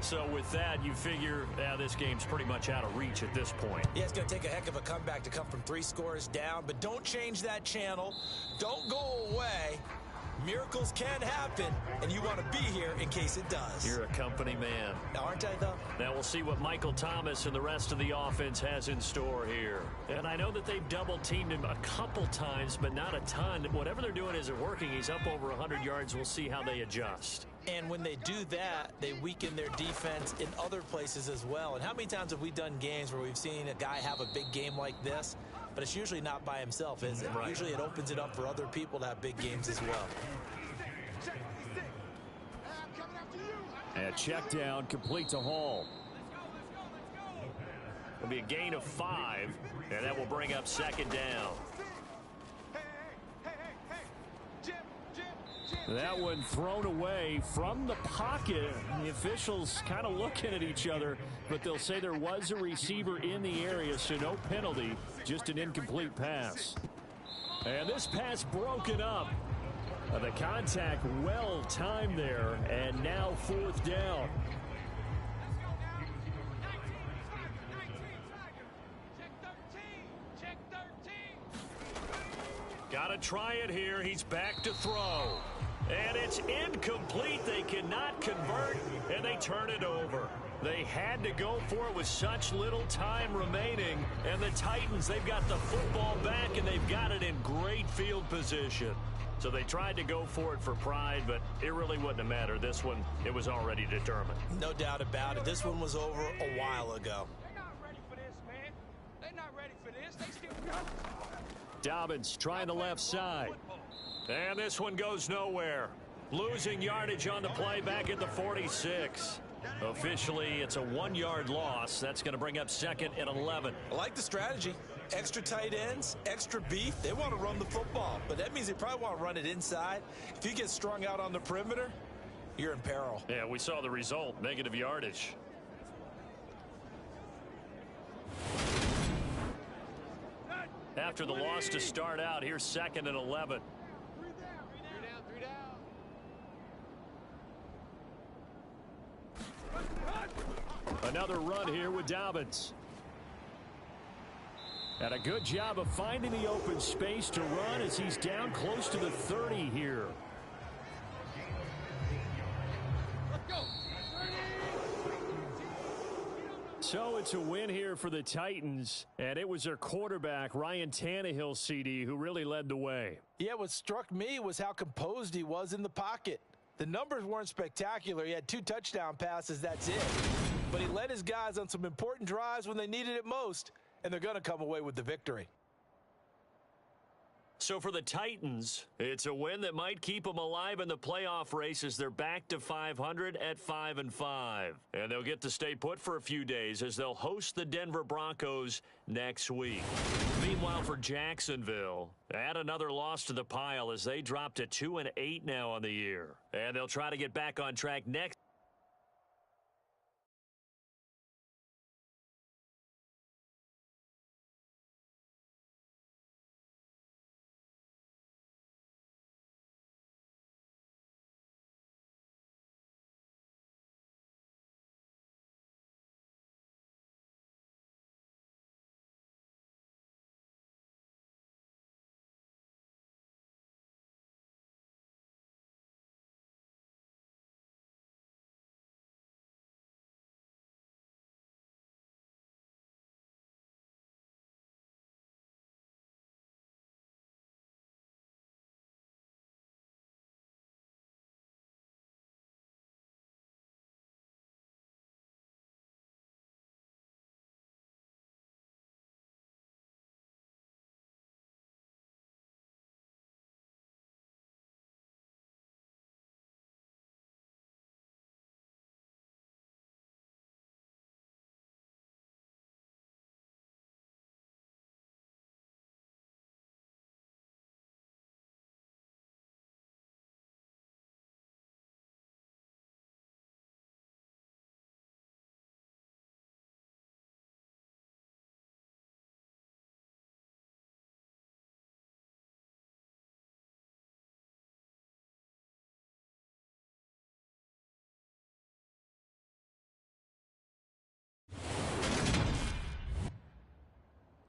So with that, you figure this game's pretty much out of reach at this point. Yeah, it's going to take a heck of a comeback to come from 3 scores down, but don't change that channel. Don't go away. Miracles can happen, and you want to be here in case it does. You're a company man. Aren't I, though? Now we'll see what Michael Thomas and the rest of the offense has in store here. And I know that they've double-teamed him a couple times, but not a ton. Whatever they're doing isn't working. He's up over 100 yards. We'll see how they adjust. And when they do that, they weaken their defense in other places as well. And how many times have we done games where we've seen a guy have a big game like this? But it's usually not by himself, is it? Right. Usually it opens it up for other people to have big games as well. And check down, complete to Hall. It'll be a gain of 5, and that will bring up second down. That one thrown away from the pocket. The officials kind of looking at each other, but they'll say there was a receiver in the area, so no penalty, just an incomplete pass. And this pass broken up. The contact well timed there, and now fourth down. Check 13. Got to try it here. He's back to throw. And it's incomplete. They cannot convert, and they turn it over. They had to go for it with such little time remaining. And the Titans, they've got the football back, and they've got it in great field position. So they tried to go for it for pride, but it really wouldn't have mattered. This one, it was already determined. No doubt about it. This one was over a while ago. They're not ready for this, man. They're not ready for this. They still Dobbins trying the left side. And this one goes nowhere. Losing yardage on the play back at the 46. Officially, it's a 1-yard loss. That's going to bring up second and 11. I like the strategy. Extra tight ends, extra beef. They want to run the football, but that means they probably want to run it inside. If you get strung out on the perimeter, you're in peril. Yeah, we saw the result, negative yardage. After the loss to start out, here's 2nd and 11. Three down. Another run here with Dobbins. And a good job of finding the open space to run as he's down close to the 30 here. So it's a win here for the Titans, and it was their quarterback, Ryan Tannehill, CD, who really led the way. Yeah, what struck me was how composed he was in the pocket. The numbers weren't spectacular. He had 2 touchdown passes, that's it. But he led his guys on some important drives when they needed it most, and they're going to come away with the victory. So for the Titans, it's a win that might keep them alive in the playoff race as they're back to 500 at 5-5. And they'll get to stay put for a few days as they'll host the Denver Broncos next week. Meanwhile, for Jacksonville, add another loss to the pile as they drop to 2-8 now on the year. And they'll try to get back on track next.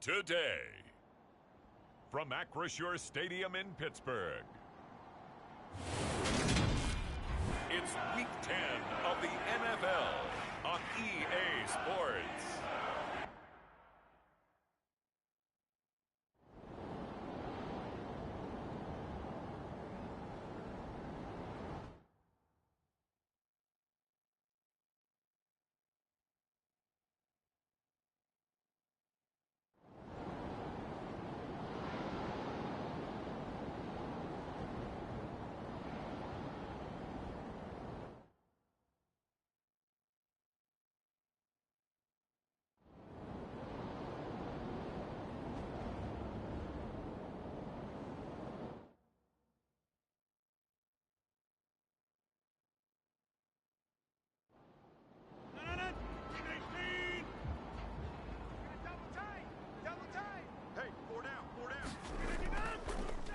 Today, from Acrisure Stadium in Pittsburgh, it's Week 10 of the NFL on EA Sports.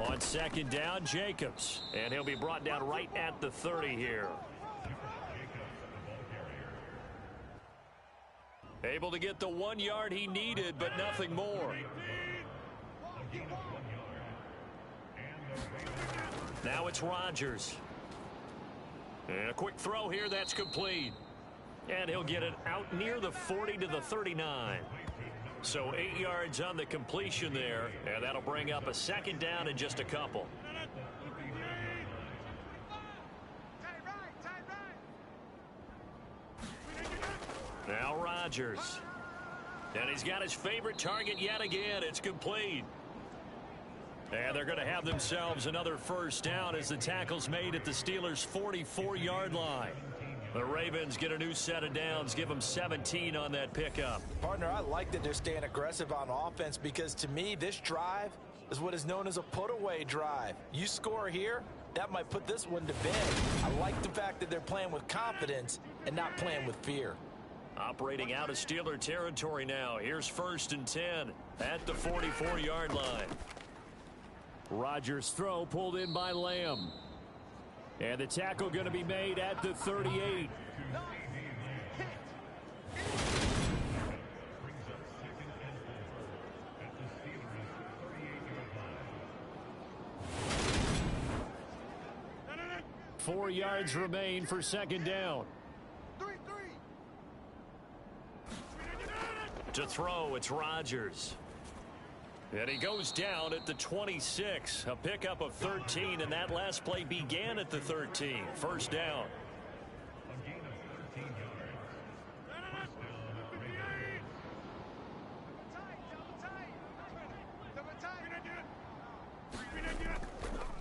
On 2nd down, Jacobs. And he'll be brought down right at the 30 here. Able to get the 1 yard he needed, but nothing more. Now it's Rodgers. And a quick throw here, that's complete. And he'll get it out near the 40 to the 39. So 8 yards on the completion there, and that'll bring up a 2nd down in just a couple. Now Rodgers. And he's got his favorite target yet again. It's complete. And they're going to have themselves another 1st down as the tackle's made at the Steelers' 44-yard line. The Ravens get a new set of downs, give them 17 on that pickup. Partner, I like that they're staying aggressive on offense because to me, this drive is what is known as a put-away drive. You score here, that might put this one to bed. I like the fact that they're playing with confidence and not playing with fear. Operating out of Steeler territory now. Here's 1st and 10 at the 44-yard line. Rodgers' throw pulled in by Lamb. And the tackle going to be made at the 38. Four yards remain for 2nd down. To throw, it's Rodgers. And he goes down at the 26. A pickup of 13, and that last play began at the 13. 1st down.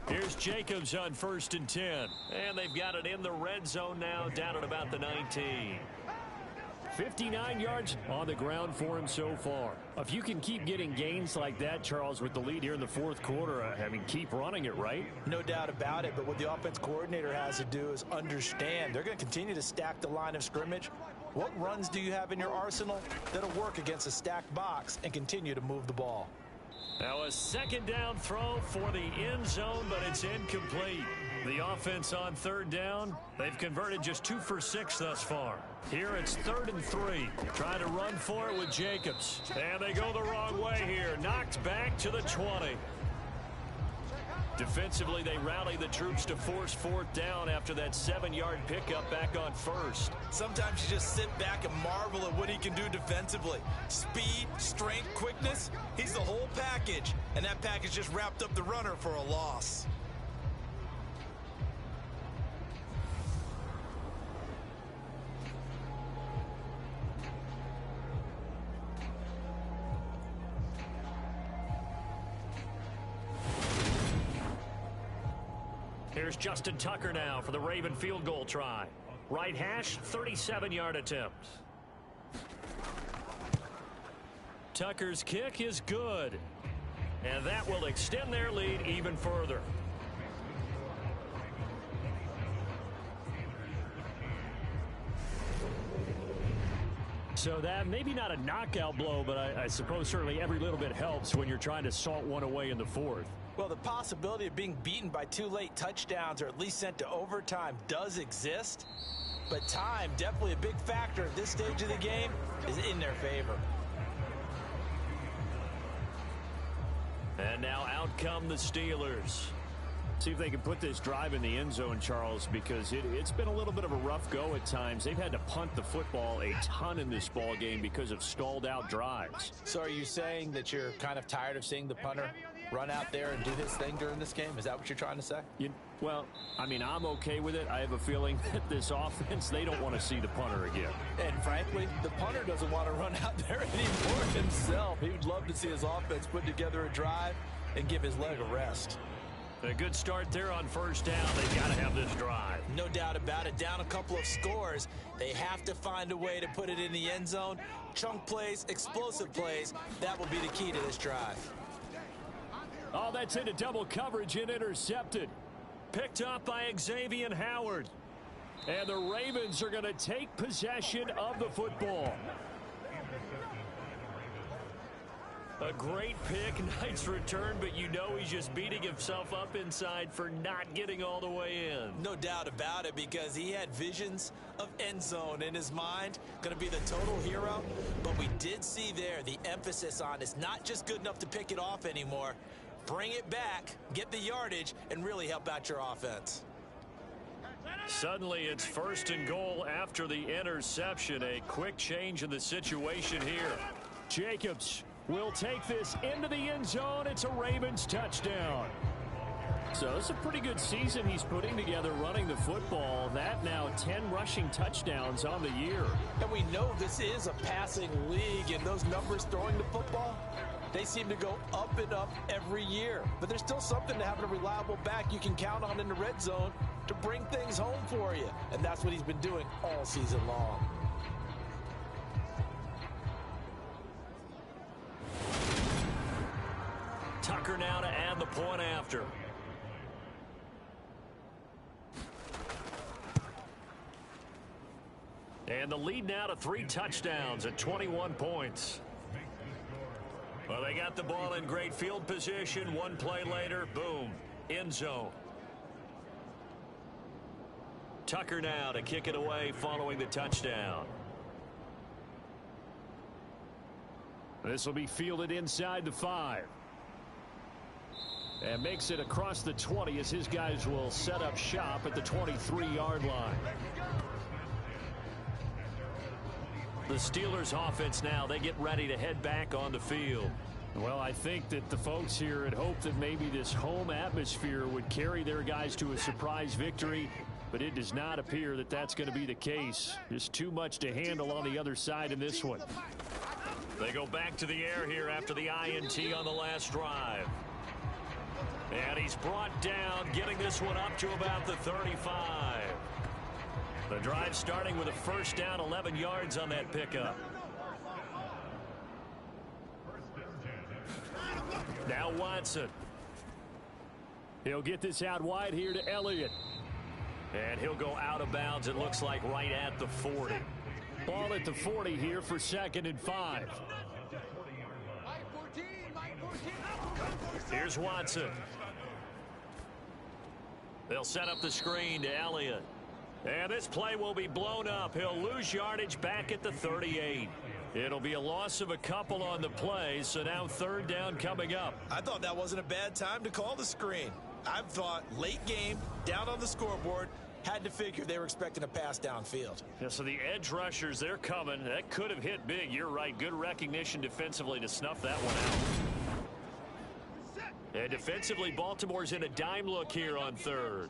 Here's Jacobs on 1st and 10. And they've got it in the red zone now, down at about the 19. 59 yards on the ground for him so far. If you can keep getting gains like that, Charles, with the lead here in the 4th quarter, I mean, keep running it, right? No doubt about it, but what the offense coordinator has to do is understand they're going to continue to stack the line of scrimmage. What runs do you have in your arsenal that'll work against a stacked box and continue to move the ball? Now a 2nd down throw for the end zone, but it's incomplete. The offense on 3rd down, they've converted just 2 for 6 thus far. Here it's 3rd and 3. Trying to run for it with Jacobs. And they go the wrong way here. Knocked back to the 20. Defensively, they rally the troops to force 4th down after that 7-yard pickup back on 1st. Sometimes you just sit back and marvel at what he can do defensively. Speed, strength, quickness, he's the whole package. And that package just wrapped up the runner for a loss. Here's Justin Tucker now for the Raven field goal try. Right hash, 37-yard attempt. Tucker's kick is good. And that will extend their lead even further. So that maybe not a knockout blow, but I suppose certainly every little bit helps when you're trying to salt one away in the 4th. Well, the possibility of being beaten by 2 late touchdowns or at least sent to overtime does exist. But time, definitely a big factor at this stage of the game, is in their favor. And now out come the Steelers. See if they can put this drive in the end zone, Charles, because it's been a little bit of a rough go at times. They've had to punt the football a ton in this ball game because of stalled out drives. So are you saying that you're kind of tired of seeing the punter run out there and do his thing during this game? Is that what you're trying to say? Well, I mean, I'm okay with it. I have a feeling that this offense, they don't want to see the punter again. And frankly, the punter doesn't want to run out there anymore himself. He would love to see his offense put together a drive and give his leg a rest. A good start there on 1st down. They've got to have this drive. No doubt about it. Down a couple of scores. They have to find a way to put it in the end zone. Chunk plays, explosive plays. That will be the key to this drive. Oh, that's into double coverage and intercepted. Picked up by Xavier Howard. And the Ravens are going to take possession of the football. A great pick, nice return, but you know he's just beating himself up inside for not getting all the way in. No doubt about it, because he had visions of end zone in his mind. Going to be the total hero. But we did see there the emphasis on it's not just good enough to pick it off anymore. Bring it back, get the yardage, and really help out your offense. Suddenly it's 1st and goal after the interception. A quick change in the situation here. Jacobs will take this into the end zone. It's a Ravens touchdown. So it's a pretty good season he's putting together running the football. That now 10 rushing touchdowns on the year. And we know this is a passing league, and those numbers throwing the football, they seem to go up and up every year. But there's still something to having a reliable back you can count on in the red zone to bring things home for you. And that's what he's been doing all season long. Tucker now to add the point after. And the lead now to 3 touchdowns at 21 points. Well, they got the ball in great field position. One play later, boom, end zone. Tucker now to kick it away following the touchdown. This will be fielded inside the 5. And makes it across the 20 as his guys will set up shop at the 23-yard line. The Steelers offense now, they get ready to head back on the field. Well, I think that the folks here had hoped that maybe this home atmosphere would carry their guys to a surprise victory, but it does not appear that that's going to be the case. There's too much to handle on the other side in this one. They go back to the air here after the INT on the last drive. And he's brought down, getting this one up to about the 35. The drive starting with a first down, 11 yards on that pickup. Now Watson. He'll get this out wide here to Elliott. And he'll go out of bounds, it looks like, right at the 40. Ball at the 40 here for 2nd and 5. Here's Watson. They'll set up the screen to Elliott. And this play will be blown up. He'll lose yardage back at the 38. It'll be a loss of a couple on the play, so now 3rd down coming up. I thought that wasn't a bad time to call the screen. I've thought late game, down on the scoreboard, had to figure they were expecting a pass downfield. Yeah, so the edge rushers, they're coming. That could have hit big. You're right. Good recognition defensively to snuff that one out. And defensively, Baltimore's in a dime look here on 3rd.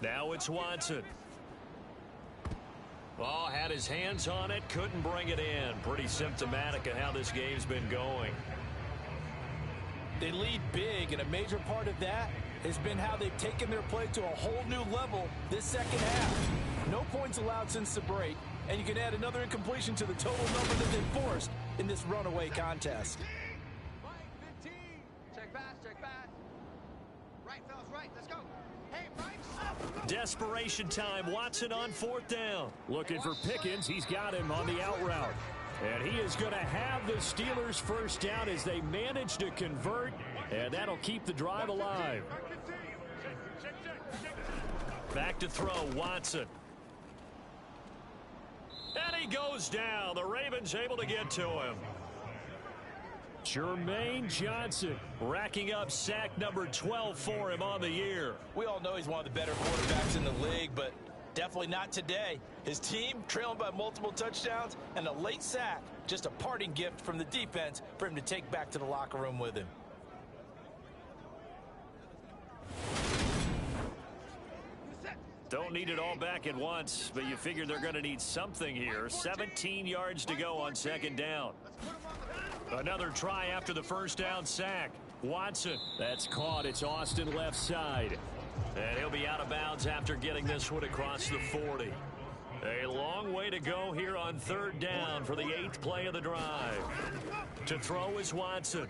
Now it's Watson. Oh, had his hands on it, couldn't bring it in. Pretty symptomatic of how this game's been going. They lead big, and a major part of that has been how they've taken their play to a whole new level this second half. No points allowed since the break, and you can add another incompletion to the total number that they forced in this runaway contest. Check pass, check pass. Right, fellas, right. Let's go. Hey, right. Desperation time. Watson on 4th down. Looking for Pickens. He's got him on the out route. And he is going to have the Steelers first down as they manage to convert. And that'll keep the drive alive. Back to throw, Watson. And he goes down. The Ravens able to get to him. Jermaine Johnson racking up sack number 12 for him on the year. We all know he's one of the better quarterbacks in the league, but definitely not today. His team trailing by multiple touchdowns and a late sack. Just a parting gift from the defense for him to take back to the locker room with him. Don't need it all back at once, but you figure they're going to need something here. 17 yards to go on 2nd down. Another try after the first down sack. Watson. That's caught. It's Austin left side. And he'll be out of bounds after getting this one across the 40. A long way to go here on 3rd down for the 8th play of the drive. To throw is Watson.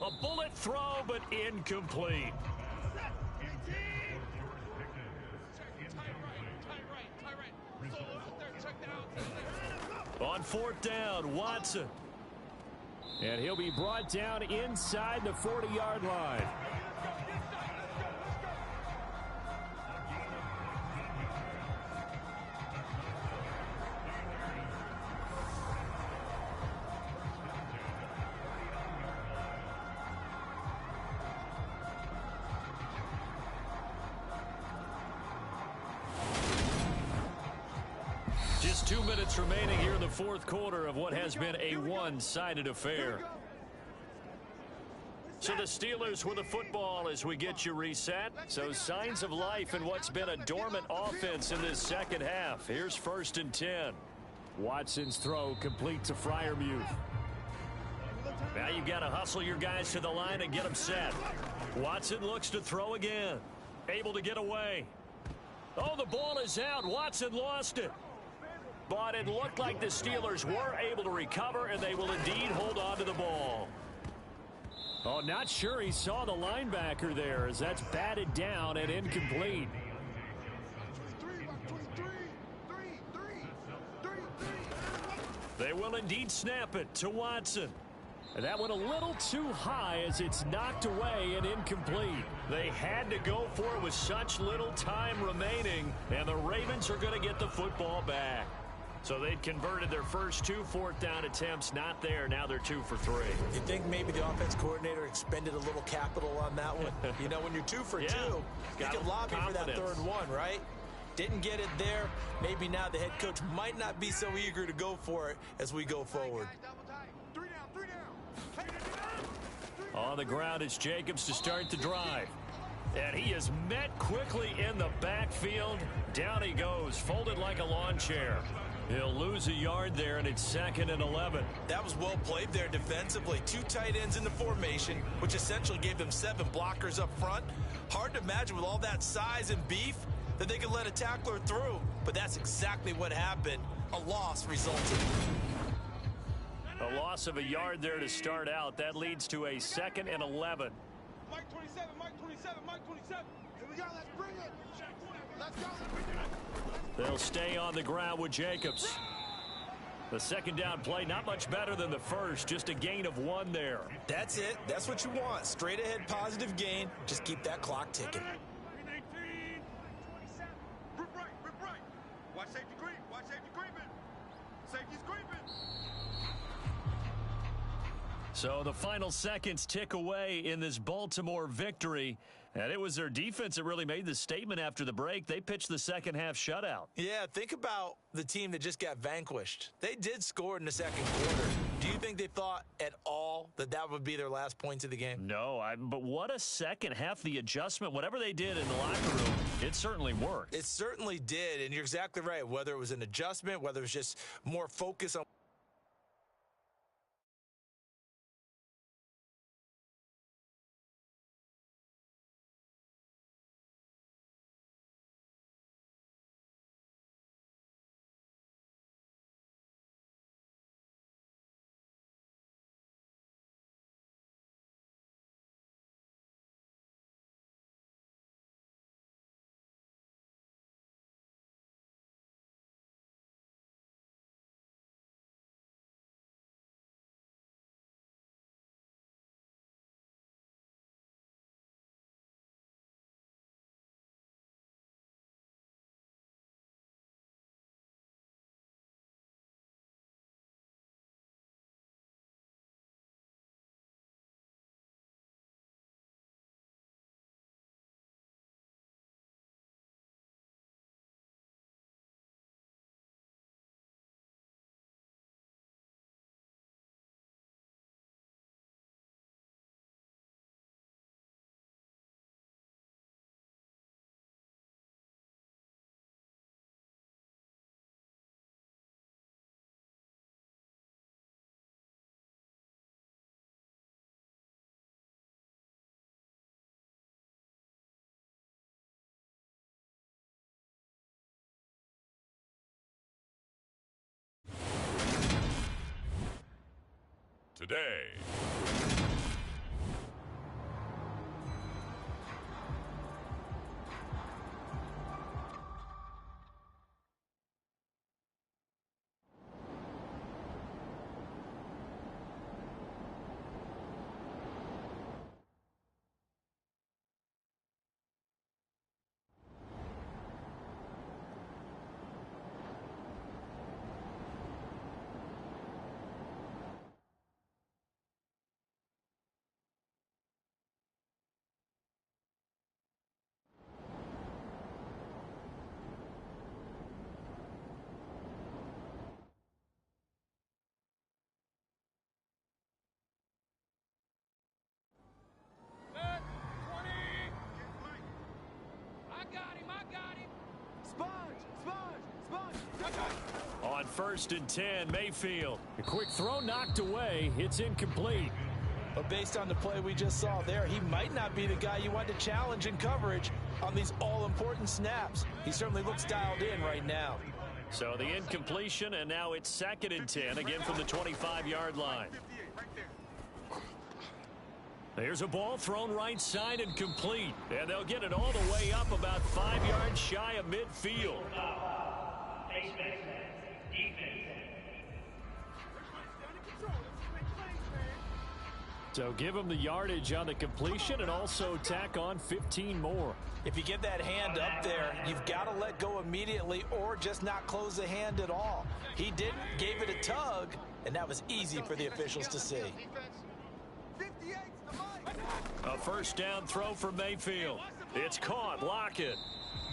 A bullet throw, but incomplete. On 4th down, Watson. And he'll be brought down inside the 40-yard line. Just 2 minutes remaining here in the 4th quarter of what has been a one-sided affair. So the Steelers with the football as we get you reset. So signs of life in what's been a dormant offense in this second half. Here's 1st and 10. Watson's throw complete to Freiermuth. Now you've got to hustle your guys to the line and get them set. Watson looks to throw again. Able to get away. Oh, the ball is out. Watson lost it. But it looked like the Steelers were able to recover, and they will indeed hold on to the ball. Oh, not sure he saw the linebacker there as that's batted down and incomplete. They will indeed snap it to Watson. That went a little too high as it's knocked away and incomplete. They had to go for it with such little time remaining, and the Ravens are going to get the football back. So they'd converted their first 2 fourth-down attempts. Not there. Now they're 2 for 3. You think maybe the offense coordinator expended a little capital on that one? You know, when you're 2 for 2, you can lobby for that third one, right? Didn't get it there. Maybe now the head coach might not be so eager to go for it as we go forward. On the ground is Jacobs to start the drive. And he is met quickly in the backfield. Down he goes, folded like a lawn chair. He'll lose a yard there, and it's 2nd and 11. That was well played there defensively. 2 tight ends in the formation, which essentially gave them 7 blockers up front. Hard to imagine with all that size and beef that they could let a tackler through. But that's exactly what happened. A loss resulted. A loss of a yard there to start out. That leads to a 2nd and 11. Mike 27, Mike 27, Mike 27. Here we go, let's bring it. Let's go, let's bring it. They'll stay on the ground with Jacobs. The second down play, not much better than the first, just a gain of 1 there. That's it. That's what you want. Straight ahead positive gain. Just keep that clock ticking. 18. 27. Rip right, rip right. Watch safety creep, watch safety creeping. Safety's creeping. So the final seconds tick away in this Baltimore victory. And it was their defense that really made the statement after the break. They pitched the second half shutout. Yeah, think about the team that just got vanquished. They did score in the second quarter. Do you think they thought at all that that would be their last points of the game? No, but what a second half. The adjustment, whatever they did in the locker room, it certainly worked. It certainly did, and you're exactly right. Whether it was an adjustment, whether it was just more focus on today. Set, 20. I got him. Sponge. On 1st and 10, Mayfield. A quick throw knocked away. It's incomplete. But based on the play we just saw there, he might not be the guy you want to challenge in coverage on these all-important snaps. He certainly looks dialed in right now. So the incompletion, and now it's 2nd and 10, again from the 25-yard line. There's a ball thrown right side and complete. And they'll get it all the way up about 5 yards shy of midfield. So give him the yardage on the completion and also tack on 15 more. If you get that hand up there, you've got to let go immediately or just not close the hand at all. He didn't, gave it a tug, and that was easy for the officials to see. A first down throw for Mayfield. It's caught. Lockett.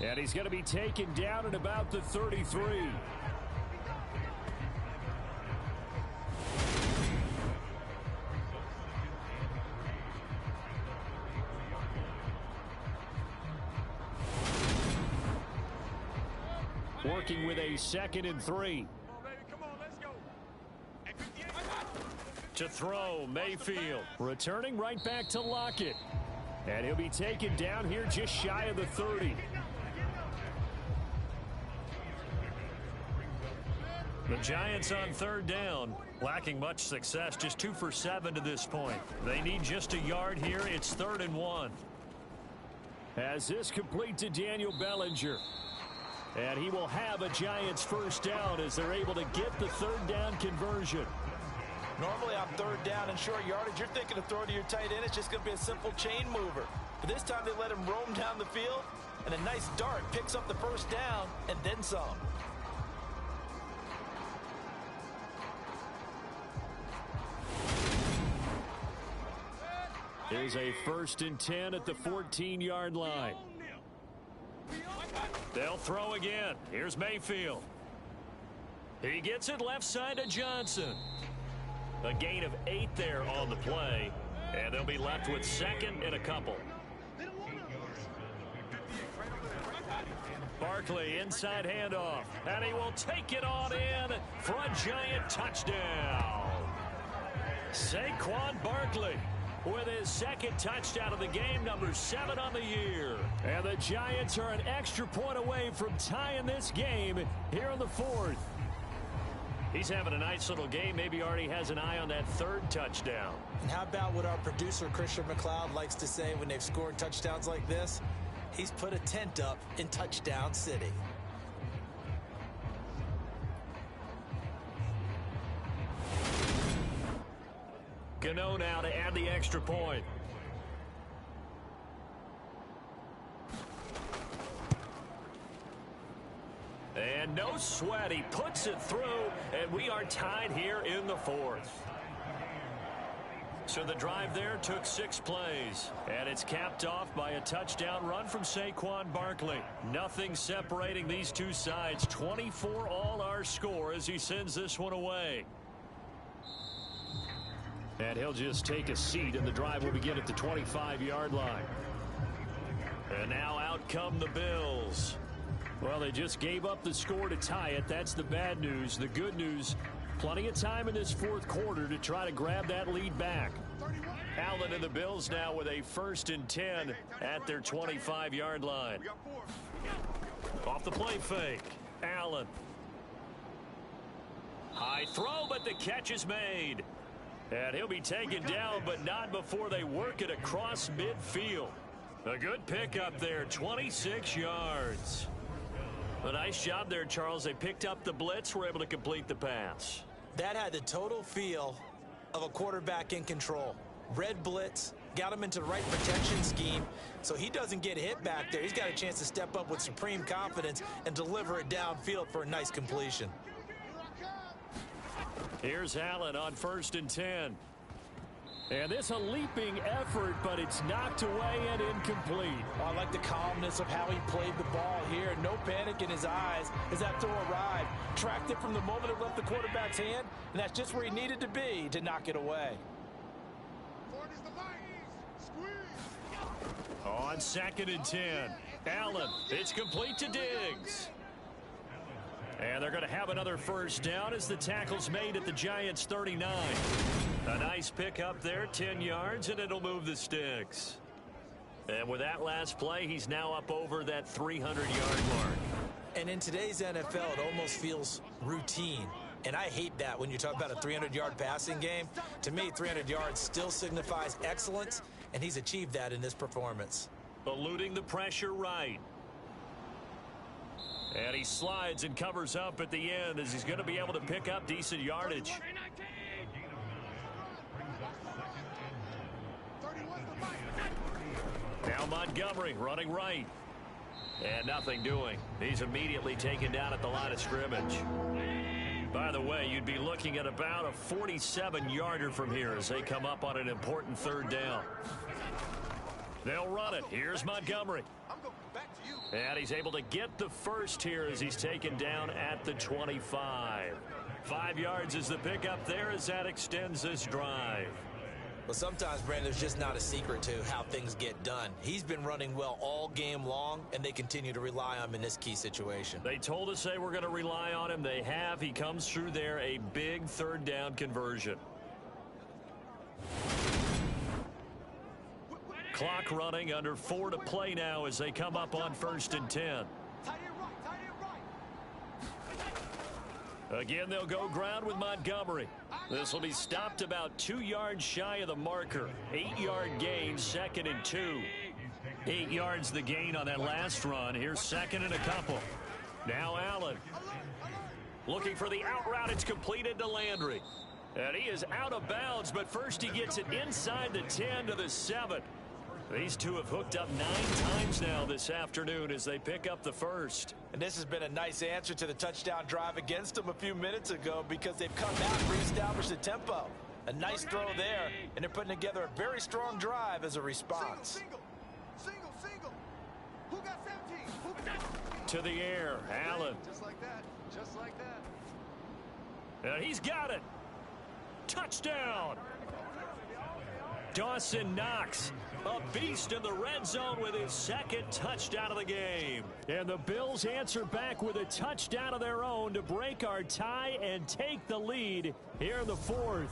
And he's going to be taken down at about the 33. Working with a 2nd and 3. To throw, Mayfield. Returning right back to Lockett. And he'll be taken down here just shy of the 30. The Giants on 3rd down, lacking much success, just 2 for 7 to this point. They need just a yard here. It's 3rd and 1. As this complete to Daniel Bellinger. And he will have a Giants first down as they're able to get the 3rd down conversion. Normally on 3rd down and short yardage, you're thinking of throwing to your tight end. It's just going to be a simple chain mover. But this time they let him roam down the field, and a nice dart picks up the first down and then some. Here's a 1st and 10 at the 14-yard line. They'll throw again. Here's Mayfield. He gets it left side to Johnson. A gain of 8 there on the play, and they'll be left with 2nd and a couple. Barkley inside handoff, and he will take it on in for a Giant touchdown. Saquon Barkley with his 2nd touchdown of the game, number 7 on the year. And the Giants are an extra point away from tying this game here in the 4th. He's having a nice little game. Maybe already has an eye on that 3rd touchdown. And how about what our producer, Christian McLeod, likes to say when they've scored touchdowns like this? He's put a tent up in Touchdown City. Gano now to add the extra point. And no sweat. He puts it through, and we are tied here in the 4th. So the drive there took 6 plays, and it's capped off by a touchdown run from Saquon Barkley. Nothing separating these two sides. 24 all our score as he sends this one away. And he'll just take a seat, and the drive will begin at the 25-yard line. And now out come the Bills. Well, they just gave up the score to tie it. That's the bad news. The good news, plenty of time in this 4th quarter to try to grab that lead back. Allen and the Bills now with a 1st and 10 at their 25-yard line. Off the play fake. Allen. High throw, but the catch is made. And he'll be taken down, but not before they work it across midfield. A good pickup there, 26 yards. A nice job there, Charles. They picked up the blitz, were able to complete the pass. That had the total feel of a quarterback in control. Red blitz, got him into the right protection scheme, so he doesn't get hit back there. He's got a chance to step up with supreme confidence and deliver it downfield for a nice completion. Here's Allen on 1st and 10. And this a leaping effort, but it's knocked away and incomplete. Oh, I like the calmness of how he played the ball here. No panic in his eyes as that throw arrived. Tracked it from the moment it left the quarterback's hand, and that's just where he needed to be to knock it away. On 2nd and 10. Allen, it's complete to Diggs. And they're going to have another first down as the tackle's made at the Giants' 39. A nice pickup there, 10 yards, and it'll move the sticks. And with that last play, he's now up over that 300-yard mark. And in today's NFL, it almost feels routine. And I hate that when you talk about a 300-yard passing game. To me, 300 yards still signifies excellence, and he's achieved that in this performance. Eluding the pressure right. And he slides and covers up at the end as he's going to be able to pick up decent yardage. Now Montgomery running right. And nothing doing. He's immediately taken down at the line of scrimmage. By the way, you'd be looking at about a 47-yarder from here as they come up on an important third down. They'll run it. Here's Montgomery. And he's able to get the first here as he's taken down at the 25. 5 yards is the pickup there as that extends this drive. Well, sometimes, Brandon, there's just not a secret to how things get done. He's been running well all game long, and they continue to rely on him in this key situation. They told us they were going to rely on him. They have. He comes through there, a big third down conversion. Clock running, under 4 to play now as they come up on 1st and 10. Again, they'll go ground with Montgomery. This will be stopped about 2 yards shy of the marker. 8-yard gain, 2nd and 2. 8 yards the gain on that last run. Here's 2nd and a couple. Now Allen. Looking for the out route. It's completed to Landry. And he is out of bounds, but first he gets it inside the 10 to the 7. These two have hooked up 9 times now this afternoon as they pick up the first. And this has been a nice answer to the touchdown drive against them a few minutes ago because they've come out and reestablished the tempo. A nice throw there, and they're putting together a very strong drive as a response. Single. Who got 17? To the air, Allen. Just like that. And he's got it. Touchdown. Dawson Knox, a beast in the red zone with his 2nd touchdown of the game. And the Bills answer back with a touchdown of their own to break our tie and take the lead here in the 4th.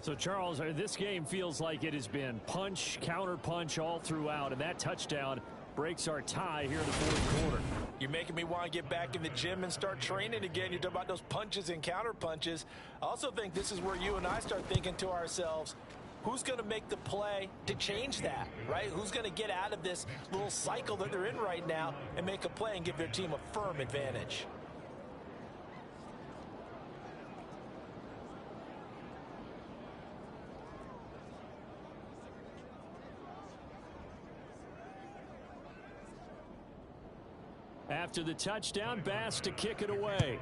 So, Charles, this game feels like it has been punch, counter punch all throughout, and that touchdown breaks our tie here in the 4th quarter. You're making me want to get back in the gym and start training again. You're talking about those punches and counter punches. I also think this is where you and I start thinking to ourselves, who's going to make the play to change that, right? Who's going to get out of this little cycle that they're in right now and make a play and give their team a firm advantage? After the touchdown, Bass to kick it away.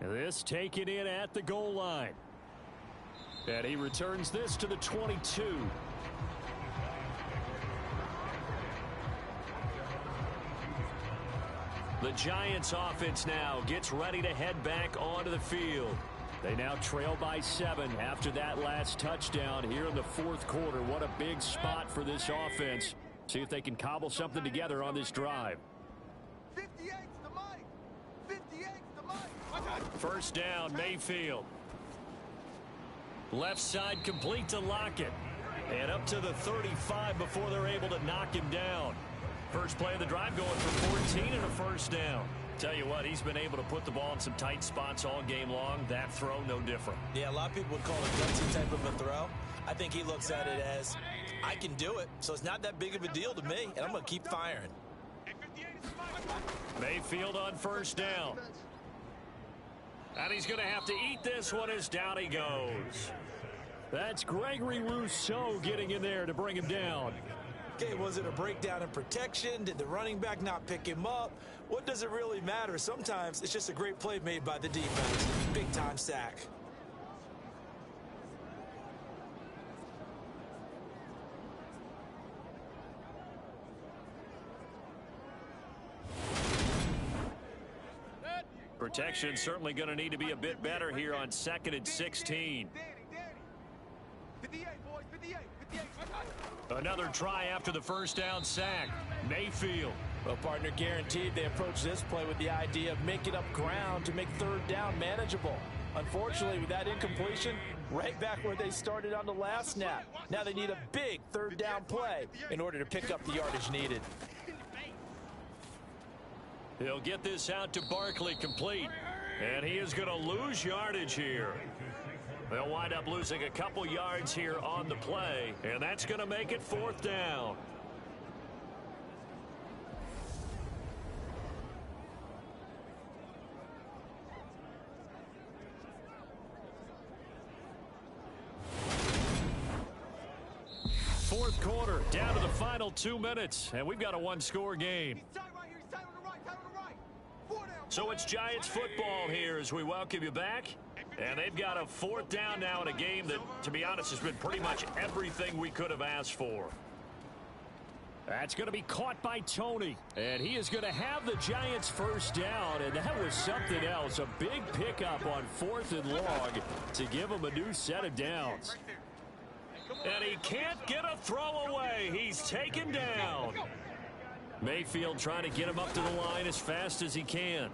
This taken in at the goal line. And he returns this to the 22. The Giants offense now gets ready to head back onto the field. They now trail by 7 after that last touchdown here in the 4th quarter. What a big spot for this offense. See if they can cobble something together on this drive. 58's the mic. 58's the mic. First down, Mayfield. Left side complete to Lockett. And up to the 35 before they're able to knock him down. First play of the drive going for 14 and a first down. Tell you what, he's been able to put the ball in some tight spots all game long. That throw, no different. Yeah, a lot of people would call it a gutsy type of a throw. I think he looks at it as, I can do it, so it's not that big of a deal to me, and I'm going to keep firing. Mayfield on first down. And he's going to have to eat this one as down he goes. That's Gregory Rousseau getting in there to bring him down. Okay, was it a breakdown in protection? Did the running back not pick him up? What does it really matter? Sometimes it's just a great play made by the defense. Big-time sack. Protection certainly going to need to be a bit better here on 2nd and 16. 58, boys, 58. Another try after the first down sack. Mayfield. Well, partner, guaranteed they approach this play with the idea of making up ground to make third down manageable. Unfortunately, with that incompletion, right back where they started on the last snap. Now they need a big third down play in order to pick up the yardage needed. He'll get this out to Barkley complete. And he is going to lose yardage here. They'll wind up losing a couple yards here on the play. And that's going to make it 4th down. fourth quarter, down to the final 2 minutes, and we've got a one-score game. So it's Giants football here as we welcome you back. And they've got a fourth down now in a game that, to be honest, has been pretty much everything we could have asked for. That's going to be caught by Tony. And he is going to have the Giants first down. And that was something else. A big pickup on 4th and long to give him a new set of downs. And he can't get a throw away. He's taken down. Mayfield trying to get him up to the line as fast as he can.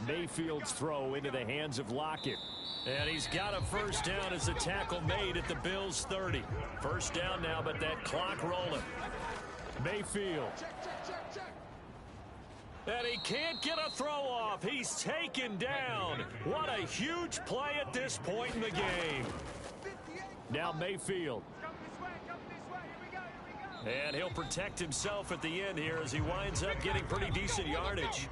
Mayfield's throw into the hands of Lockett. And he's got a first down as the tackle made at the Bills' 30. First down now, but that clock rolling. Mayfield. And he can't get a throw off. He's taken down. What a huge play at this point in the game. Now Mayfield. And he'll protect himself at the end here as he winds up getting pretty decent yardage.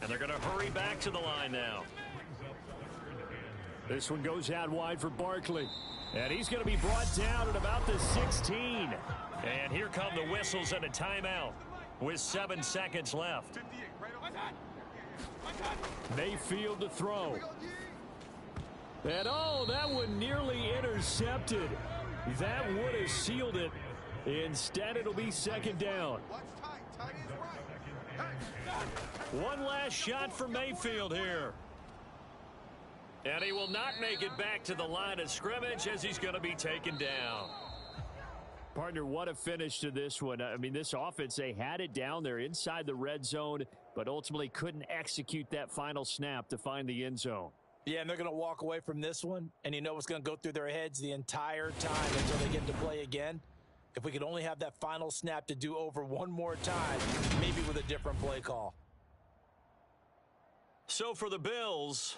And they're going to hurry back to the line now. This one goes out wide for Barkley. And he's going to be brought down at about the 16. And here come the whistles and a timeout with 7 seconds left. Mayfield to throw. And oh, that one nearly intercepted. That would have sealed it. Instead, it'll be second down. One last shot for Mayfield here. And he will not make it back to the line of scrimmage as he's going to be taken down. Partner, what a finish to this one. I mean, this offense, they had it down there inside the red zone, but ultimately couldn't execute that final snap to find the end zone. Yeah, and they're going to walk away from this one, and you know what's going to go through their heads the entire time until they get to play again. If we could only have that final snap to do over one more time, maybe with a different play call. So for the Bills,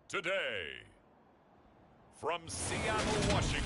today, from Seattle, Washington,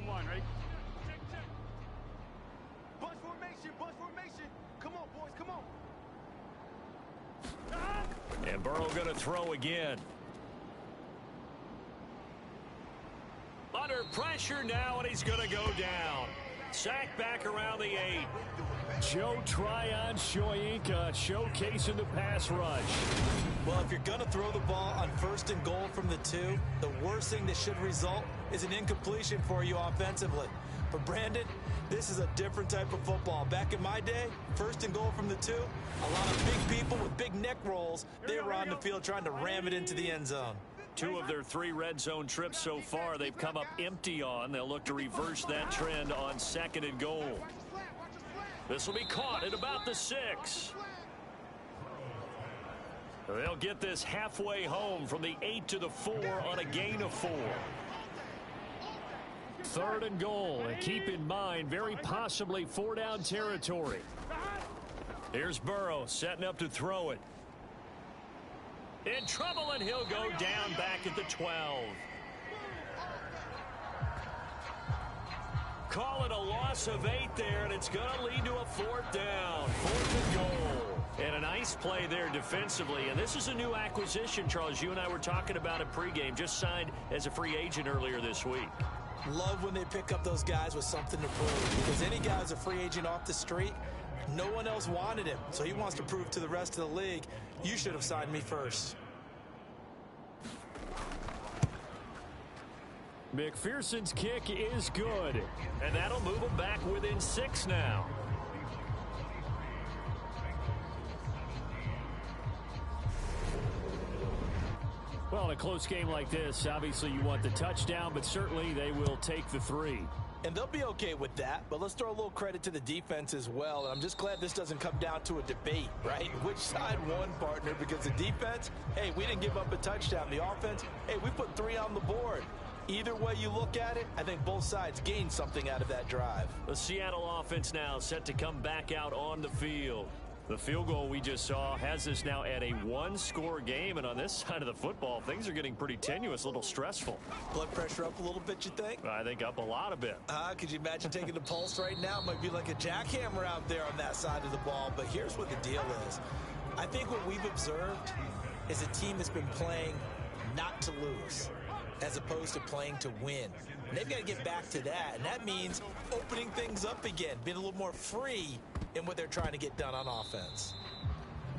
Online, right? Check, check. Bunch formation, bunch formation. Come on, boys, come on. and Burrow going to throw again. Under pressure now, and he's going to go down. Sack back around the 8. Joe Tryon-Shoyinka showcasing the pass rush. Well, if you're going to throw the ball on 1st and goal from the 2, the worst thing that should result is an incompletion for you offensively. But Brandon, this is a different type of football. Back in my day, 1st and goal from the 2, a lot of big people with big neck rolls, they were on the field trying to ram it into the end zone. 2 of their 3 red zone trips so far, they've come up empty on. They'll look to reverse that trend on 2nd and goal. This will be caught at about the 6. They'll get this halfway home from the 8 to the 4 on a gain of 4. 3rd and goal, and keep in mind, very possibly 4-down territory. Here's Burrow setting up to throw it. In trouble, and he'll go down back at the 12. Call it a loss of 8 there, and it's going to lead to a 4th down. 4th and goal. And a nice play there defensively. And this is a new acquisition, Charles. You and I were talking about it pregame. Just signed as a free agent earlier this week. Love when they pick up those guys with something to prove. Because any guy who's a free agent off the street, no one else wanted him. So he wants to prove to the rest of the league, you should have signed me first. McPherson's kick is good. And that'll move them back within 6 now. Well, in a close game like this, obviously you want the touchdown, but certainly they will take the 3. And they'll be okay with that, but let's throw a little credit to the defense as well. And I'm just glad this doesn't come down to a debate, right? Which side won, partner? Because the defense, hey, we didn't give up a touchdown. The offense, hey, we put 3 on the board. Either way you look at it, I think both sides gained something out of that drive. The Seattle offense now set to come back out on the field. The field goal we just saw has us now at a 1-score game, and on this side of the football, things are getting pretty tenuous, a little stressful. Blood pressure up a little bit, you think? I think up a lot a bit. Could you imagine taking the pulse right now? It might be like a jackhammer out there on that side of the ball, but here's what the deal is. I think what we've observed is a team that's been playing not to lose, as opposed to playing to win. And they've got to get back to that, and that means opening things up again, being a little more free in what they're trying to get done on offense.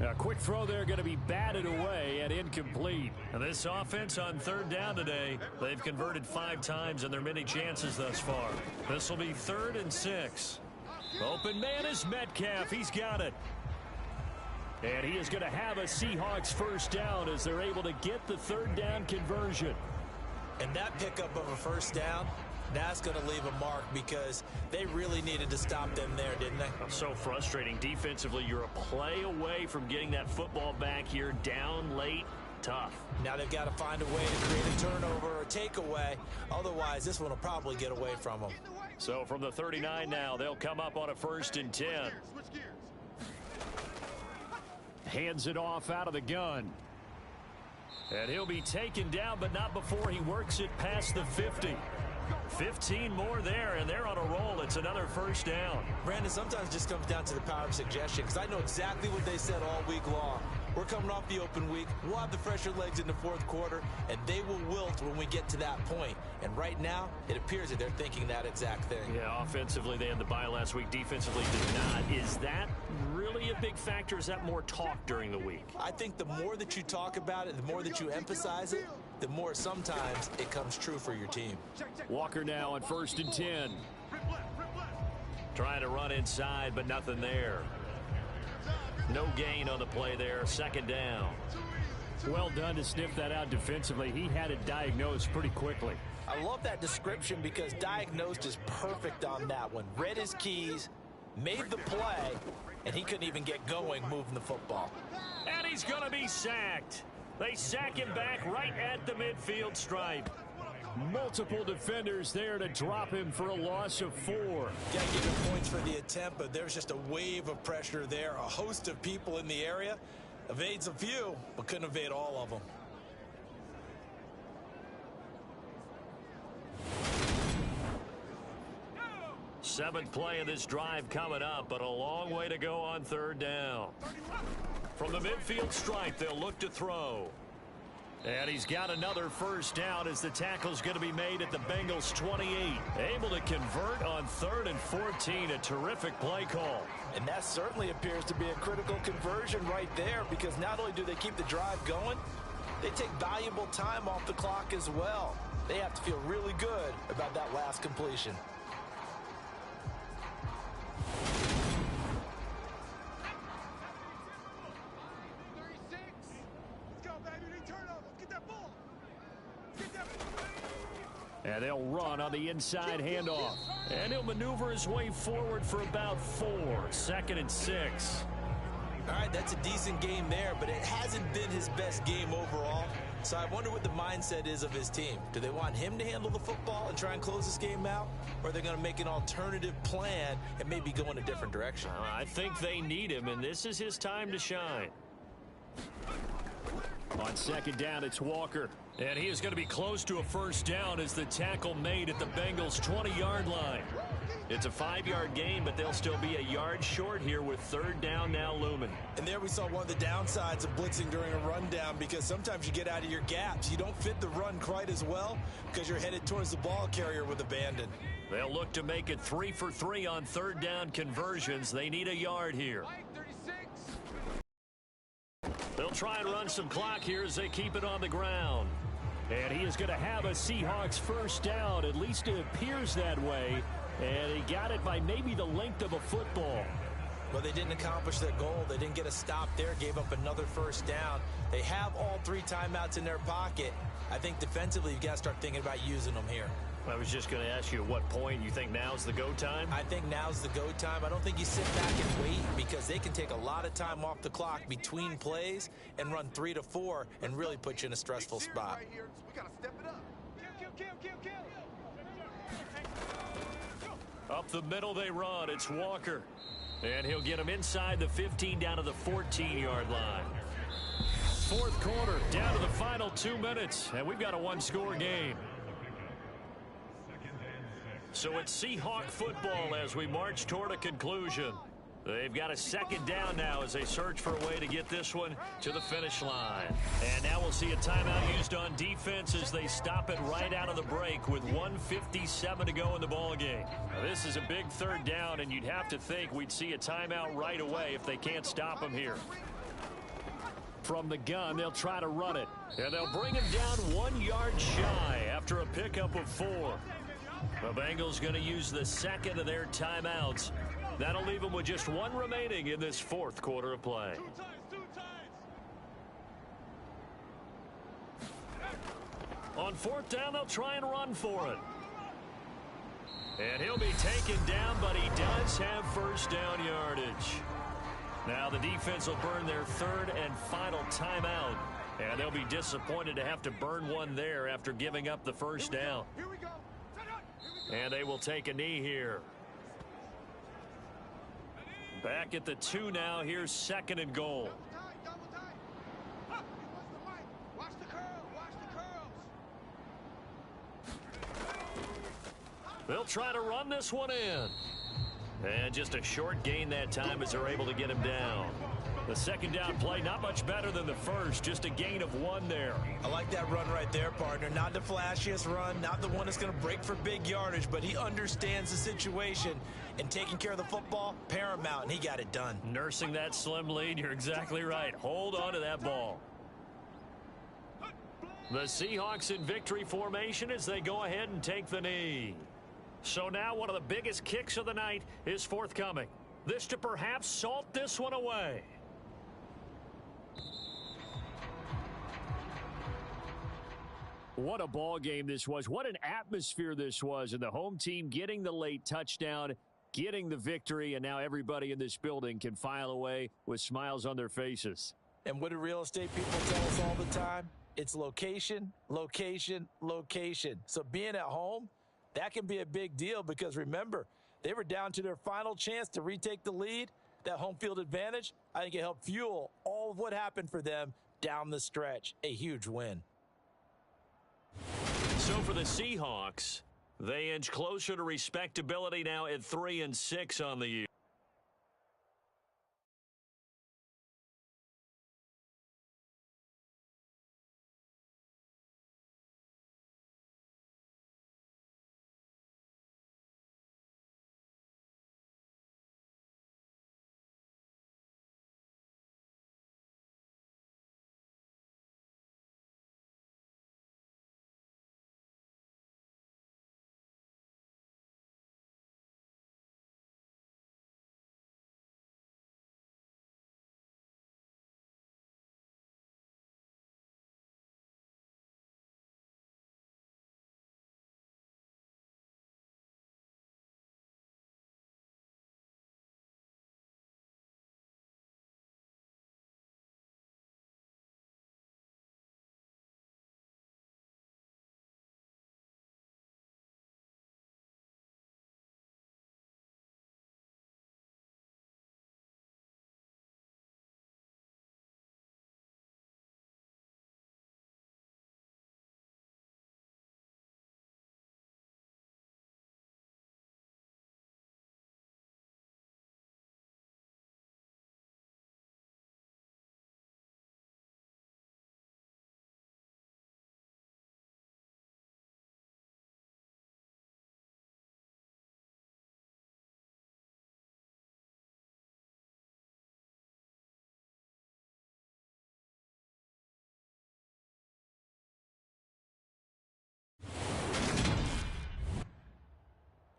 A quick throw there going to be batted away and incomplete. And this offense on 3rd down today, they've converted 5 times in their many chances thus far. This will be 3rd and 6. Open man is Metcalf. He's got it. And he is going to have a Seahawks 1st down as they're able to get the 3rd down conversion. And that pickup of a 1st down, that's going to leave a mark because they really needed to stop them there, didn't they? So frustrating. Defensively, you're a play away from getting that football back here down late. Tough. Now they've got to find a way to create a turnover or a takeaway. Otherwise, this one will probably get away from them. So from the 39 now, they'll come up on a 1st and 10. Hands it off out of the gun. And he'll be taken down, but not before he works it past the 50. 15 more there, and they're on a roll. It's another 1st down. Brandon, sometimes it just comes down to the power of suggestion, because I know exactly what they said all week long. We're coming off the open week. We'll have the fresher legs in the 4th quarter, and they will wilt when we get to that point. And right now, it appears that they're thinking that exact thing. Yeah, offensively, they had the bye last week. Defensively, did not. Is that really a big factor? Is that more talk during the week? I think the more that you talk about it, the more that you emphasize it, the more sometimes it comes true for your team. Walker now on 1st and 10. Trying to run inside, but nothing there. No gain on the play there. 2nd down. Well done to sniff that out defensively. He had it diagnosed pretty quickly. I love that description because diagnosed is perfect on that one. Read his keys, made the play, and he couldn't even get going moving the football. And he's going to be sacked. They sack him back right at the midfield stripe. Multiple defenders there to drop him for a loss of 4. Got to give him points for the attempt, but there's just a wave of pressure there. A host of people in the area. Evades a few, but couldn't evade all of them. Seventh play of this drive coming up, but a long way to go on 3rd down. From the midfield stripe, they'll look to throw. And he's got another first down as the tackle's going to be made at the Bengals 28. Able to convert on 3rd and 14. A terrific play call. And that certainly appears to be a critical conversion right there, because not only do they keep the drive going, they take valuable time off the clock as well. They have to feel really good about that last completion. And they'll run on the inside handoff. And he'll maneuver his way forward for about 4. 2nd and 6. All right, that's a decent game there, but it hasn't been his best game overall. So I wonder what the mindset is of his team. Do they want him to handle the football and try and close this game out? Or are they going to make an alternative plan and maybe go in a different direction? I think they need him, and this is his time to shine. On 2nd down, it's Walker. And he is going to be close to a first down as the tackle made at the Bengals' 20-yard line. It's a 5-yard gain, but they'll still be a yard short here with 3rd down now looming. And there we saw one of the downsides of blitzing during a rundown, because sometimes you get out of your gaps. You don't fit the run quite as well because you're headed towards the ball carrier with abandon. They'll look to make it 3 for 3 on 3rd down conversions. They need a yard here. They'll try and run some clock here as they keep it on the ground. And he is going to have a Seahawks first down. At least it appears that way. And he got it by maybe the length of a football. Well, they didn't accomplish their goal. They didn't get a stop there, gave up another first down. They have all 3 timeouts in their pocket. I think defensively you've got to start thinking about using them here. I was just going to ask you at what point you think now's the go time? I think now's the go time. I don't think you sit back and wait, because they can take a lot of time off the clock between plays and run 3 to 4 and really put you in a stressful spot. Up the middle they run. It's Walker. And he'll get him inside the 15 down to the 14-yard line. 4th quarter, down to the final 2 minutes. And we've got a 1-score game. So it's Seahawk football as we march toward a conclusion. They've got a 2nd down now as they search for a way to get this one to the finish line. And now we'll see a timeout used on defense as they stop it right out of the break with 1:57 to go in the ballgame. This is a big 3rd down, and you'd have to think we'd see a timeout right away if they can't stop him here. From the gun, they'll try to run it. And they'll bring him down 1 yard shy after a pickup of 4. The Bengals going to use the 2nd of their timeouts. That'll leave them with just 1 remaining in this 4th quarter of play. On 4th down, they'll try and run for it. And he'll be taken down, but he does have first down yardage. Now the defense will burn their 3rd and final timeout. And they'll be disappointed to have to burn one there after giving up the first down. And they will take a knee here. Back at the 2 now. Here's 2nd and goal. They'll try to run this one in. And just a short gain that time as they're able to get him down. The 2nd down play, not much better than the first. Just a gain of 1 there. I like that run right there, partner. Not the flashiest run, not the one that's going to break for big yardage, but he understands the situation, and taking care of the football, paramount, and he got it done. Nursing that slim lead, you're exactly right. Hold on to that ball. The Seahawks in victory formation as they go ahead and take the knee. So now one of the biggest kicks of the night is forthcoming. This to perhaps salt this one away. What a ball game this was. What an atmosphere this was. And the home team getting the late touchdown, getting the victory, and now everybody in this building can file away with smiles on their faces. And what do real estate people tell us all the time? It's location, location, location. So being at home, that can be a big deal, because remember, they were down to their final chance to retake the lead. That home field advantage, I think it helped fuel all of what happened for them down the stretch. A huge win. So for the Seahawks, they inch closer to respectability now at 3-6 on the year.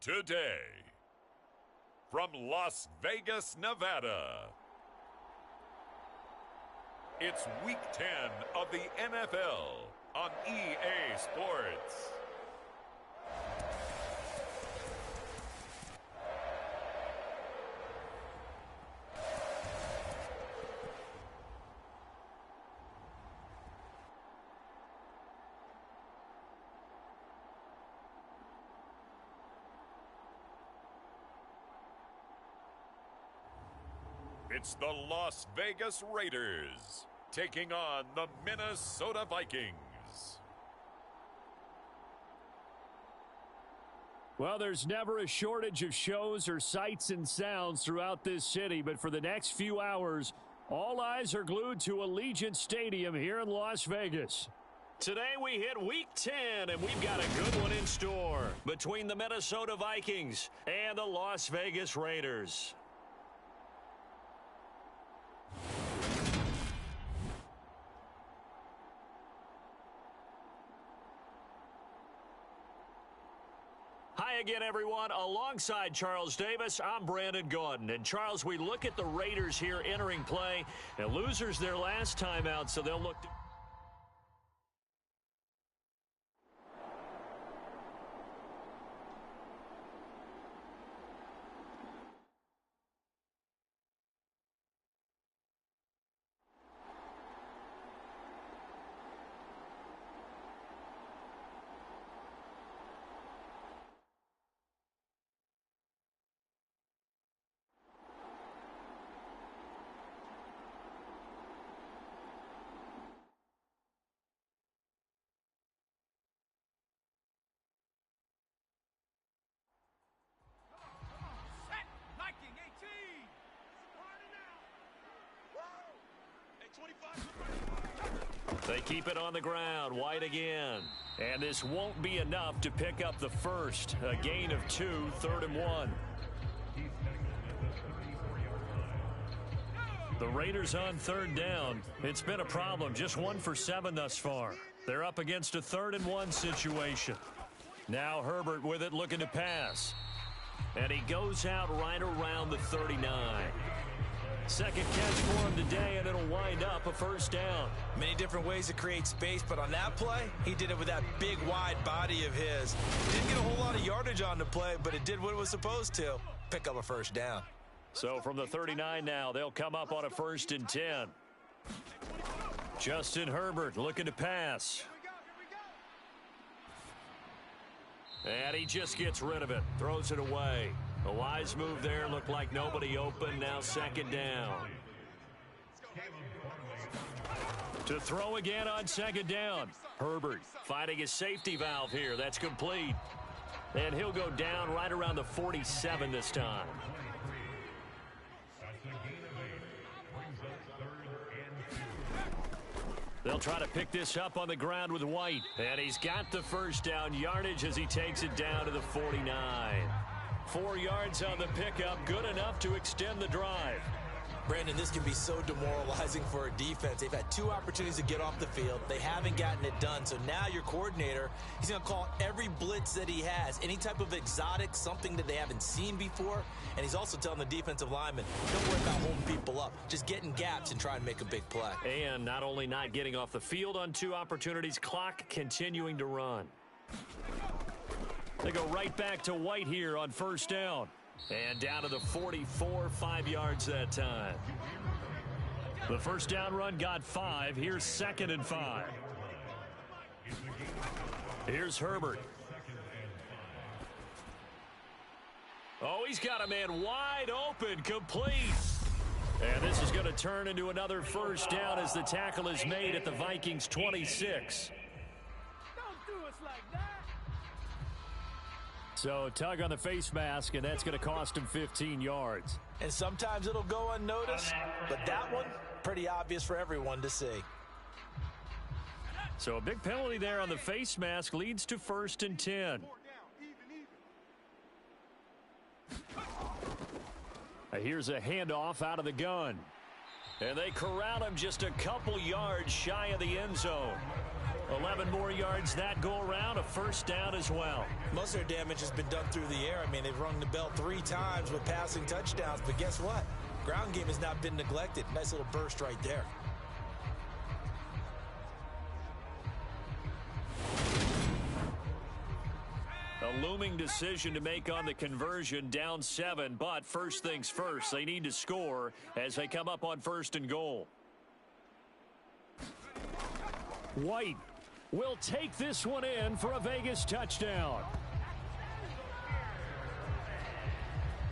today. From Las Vegas, Nevada, it's Week 10 of the MFL on EA Sports. It's the Las Vegas Raiders taking on the Minnesota Vikings. Well, there's never a shortage of shows or sights and sounds throughout this city, but for the next few hours, all eyes are glued to Allegiant Stadium here in Las Vegas. Today we hit Week 10, and we've got a good one in store between the Minnesota Vikings and the Las Vegas Raiders. Hi again, everyone. Alongside Charles Davis, I'm Brandon Gordon. And Charles, we look at the Raiders here entering play, and losers their last time out, so they'll look to... They keep it on the ground. White again. And this won't be enough to pick up the first. A gain of 2, 3rd and 1. The Raiders on 3rd down. It's been a problem. Just 1 for 7 thus far. They're up against a 3rd and 1 situation. Now Herbert with it, looking to pass. And he goes out right around the 39. Second catch for him today, and it'll wind up a first down. Many different ways to create space, but on that play, he did it with that big, wide body of his. Didn't get a whole lot of yardage on the play, but it did what it was supposed to. Pick up a first down. So from the 39 now, they'll come up on a 1st and 10. Justin Herbert looking to pass. And he just gets rid of it, throws it away. A wise move there, looked like nobody open, now 2nd down. To throw again on 2nd down. Herbert finding his safety valve here, that's complete. And he'll go down right around the 47 this time. They'll try to pick this up on the ground with White. And he's got the first down yardage as he takes it down to the 49. 4 yards on the pickup, good enough to extend the drive. Brandon, this can be so demoralizing for a defense. They've had 2 opportunities to get off the field. They haven't gotten it done. So now your coordinator, he's going to call every blitz that he has, any type of exotic, something that they haven't seen before. And he's also telling the defensive lineman, don't worry about holding people up. Just get in gaps and try and make a big play. And not only not getting off the field on 2 opportunities, clock continuing to run. They go right back to White here on 1st down. And down to the 44, 5 yards that time. The 1st down run got 5. Here's 2nd and 5. Here's Herbert. Oh, he's got a man wide open, complete. And this is going to turn into another 1st down as the tackle is made at the Vikings 26. So tug on the face mask, and that's going to cost him 15 yards. And sometimes it'll go unnoticed, but that one, pretty obvious for everyone to see. So a big penalty there on the face mask leads to 1st and 10. Here's a handoff out of the gun. And they corral him just a couple yards shy of the end zone. 11 more yards that go around, a first down as well. Most of their damage has been done through the air. I mean, they've rung the bell 3 times with passing touchdowns, but guess what? Ground game has not been neglected. Nice little burst right there. A looming decision to make on the conversion, down 7, but first things first, they need to score as they come up on 1st and goal. White will take this one in for a Vegas touchdown.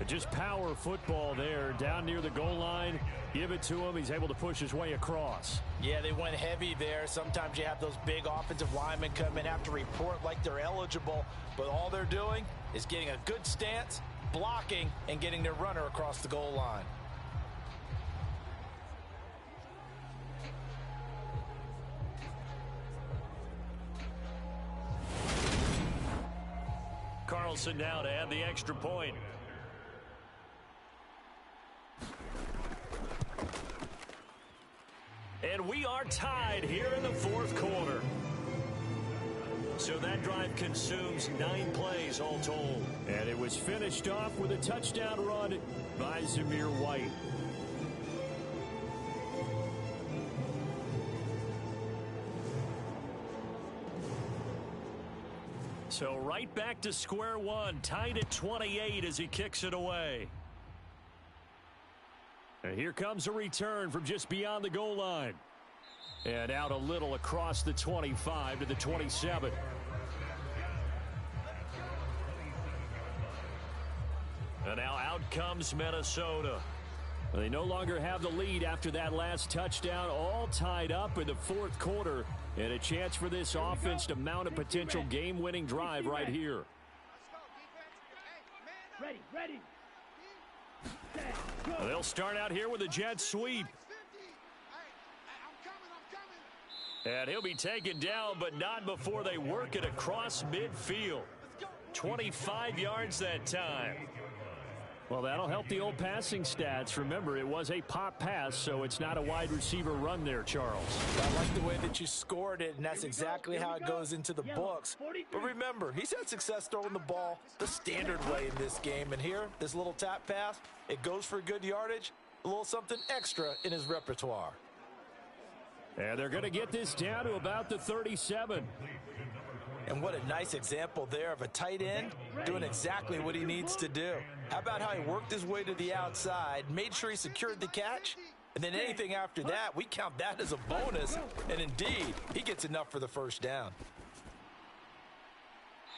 Just power football there, down near the goal line. Give it to him. He's able to push his way across. Yeah, they went heavy there. Sometimes you have those big offensive linemen come in, have to report like they're eligible, but all they're doing is getting a good stance, blocking, and getting their runner across the goal line. Carlson now to add the extra point. And we are tied here in the 4th quarter. So that drive consumes 9 plays all told. And it was finished off with a touchdown run by Zamir White. So right back to square one, tied at 28 as he kicks it away. And here comes a return from just beyond the goal line. And out a little across the 25 to the 27. And now out comes Minnesota. They no longer have the lead after that last touchdown, all tied up in the 4th quarter. And a chance for this offense to mount a potential game-winning drive right here. Ready. They'll start out here with a jet sweep. And he'll be taken down, but not before they work it across midfield. 25 yards that time. Well, that'll help the old passing stats. Remember, it was a pop pass, so it's not a wide receiver run there, Charles. I like the way that you scored it, and that's exactly how it goes into the books. But remember, he's had success throwing the ball the standard way in this game. And here, this little tap pass, it goes for good yardage, a little something extra in his repertoire. And they're going to get this down to about the 37. And what a nice example there of a tight end doing exactly what he needs to do. How about how he worked his way to the outside, made sure he secured the catch, and then anything after that, we count that as a bonus. And indeed, he gets enough for the first down.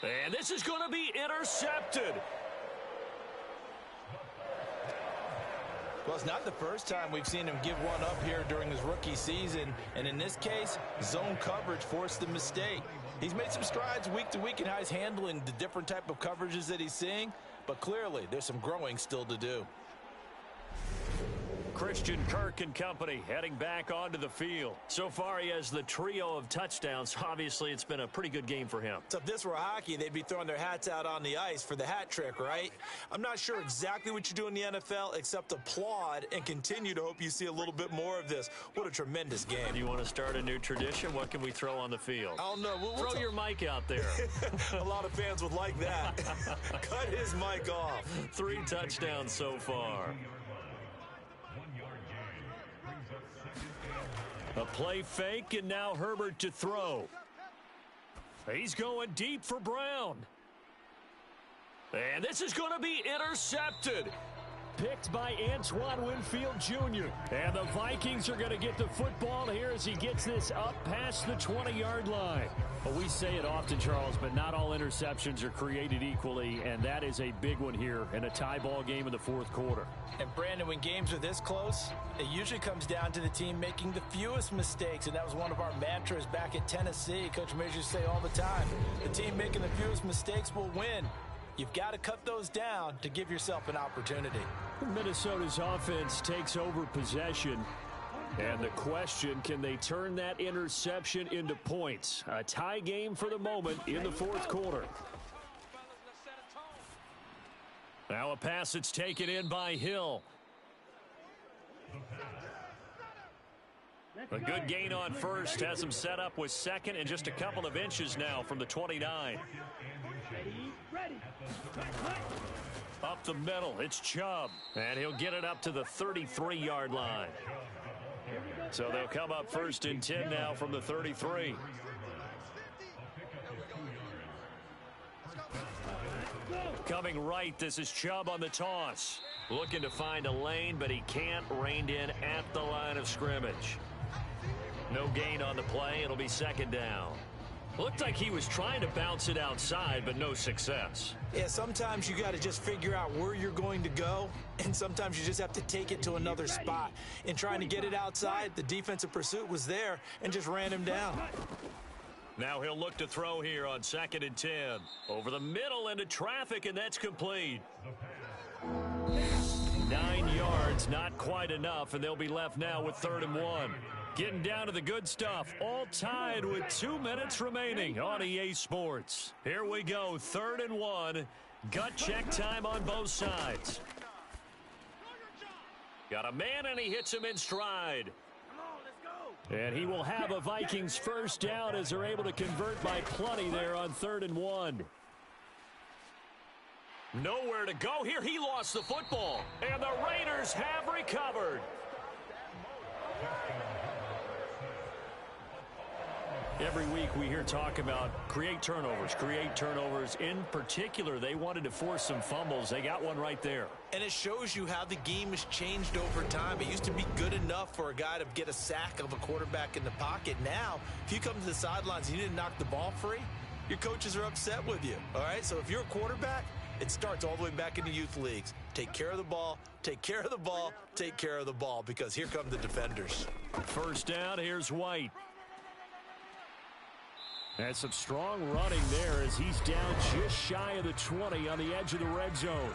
And this is going to be intercepted. Well, it's not the first time we've seen him give one up here during his rookie season. And in this case, zone coverage forced the mistake. He's made some strides week to week in how he's handling the different type of coverages that he's seeing. But clearly, there's some growing still to do. Christian Kirk and company heading back onto the field. So far, he has the trio of touchdowns. Obviously, it's been a pretty good game for him. So if this were hockey, they'd be throwing their hats out on the ice for the hat trick, right? I'm not sure exactly what you do in the NFL except applaud and continue to hope you see a little bit more of this. What a tremendous game. Do you want to start a new tradition? What can we throw on the field? I don't know. Throw your mic out there. A lot of fans would like that. Cut his mic off. 3 touchdowns so far. A play fake, and now Herbert to throw. He's going deep for Brown. And this is going to be intercepted. Picked by Antoine Winfield Jr. And the Vikings are going to get the football here as he gets this up past the 20-yard line. Well, we say it often, Charles, but not all interceptions are created equally, and that is a big one here in a tie ball game in the 4th quarter. And, Brandon, when games are this close, it usually comes down to the team making the fewest mistakes, and that was one of our mantras back at Tennessee. Coach Majors used to say all the time, the team making the fewest mistakes will win. You've got to cut those down to give yourself an opportunity. Minnesota's offense takes over possession. And the question, can they turn that interception into points? A tie game for the moment in the 4th quarter. Now a pass that's taken in by Hill. A good gain on first has him set up with second and just a couple of inches now from the 29. Up the middle, it's Chubb. And he'll get it up to the 33-yard line. So they'll come up first and 10 now from the 33. Coming right, this is Chubb on the toss. Looking to find a lane, but he can't. Reined in at the line of scrimmage. No gain on the play. It'll be second down. Looked like he was trying to bounce it outside, but no success. Yeah, sometimes you got to just figure out where you're going to go, and sometimes you just have to take it to another spot. In trying to get it outside, the defensive pursuit was there and just ran him down. Now he'll look to throw here on second and 10. Over the middle into traffic, and that's complete. 9 yards, not quite enough, and they'll be left now with 3rd and 1. Getting down to the good stuff, all tied with 2 minutes remaining on EA Sports. Here we go, 3rd and 1. Gut check time on both sides. Got a man, and he hits him in stride. And he will have a Vikings first down as they're able to convert by plenty there on 3rd and 1. Nowhere to go here. He lost the football. And the Raiders have recovered. Every week we hear talk about create turnovers. In particular, they wanted to force some fumbles. They got one right there. And it shows you how the game has changed over time. It used to be good enough for a guy to get a sack of a quarterback in the pocket. Now, if you come to the sidelines and you didn't knock the ball free, your coaches are upset with you. All right, so if you're a quarterback, it starts all the way back in the youth leagues. Take care of the ball, take care of the ball, take care of the ball, because here come the defenders. First down, here's White. And some strong running there as he's down just shy of the 20 on the edge of the red zone.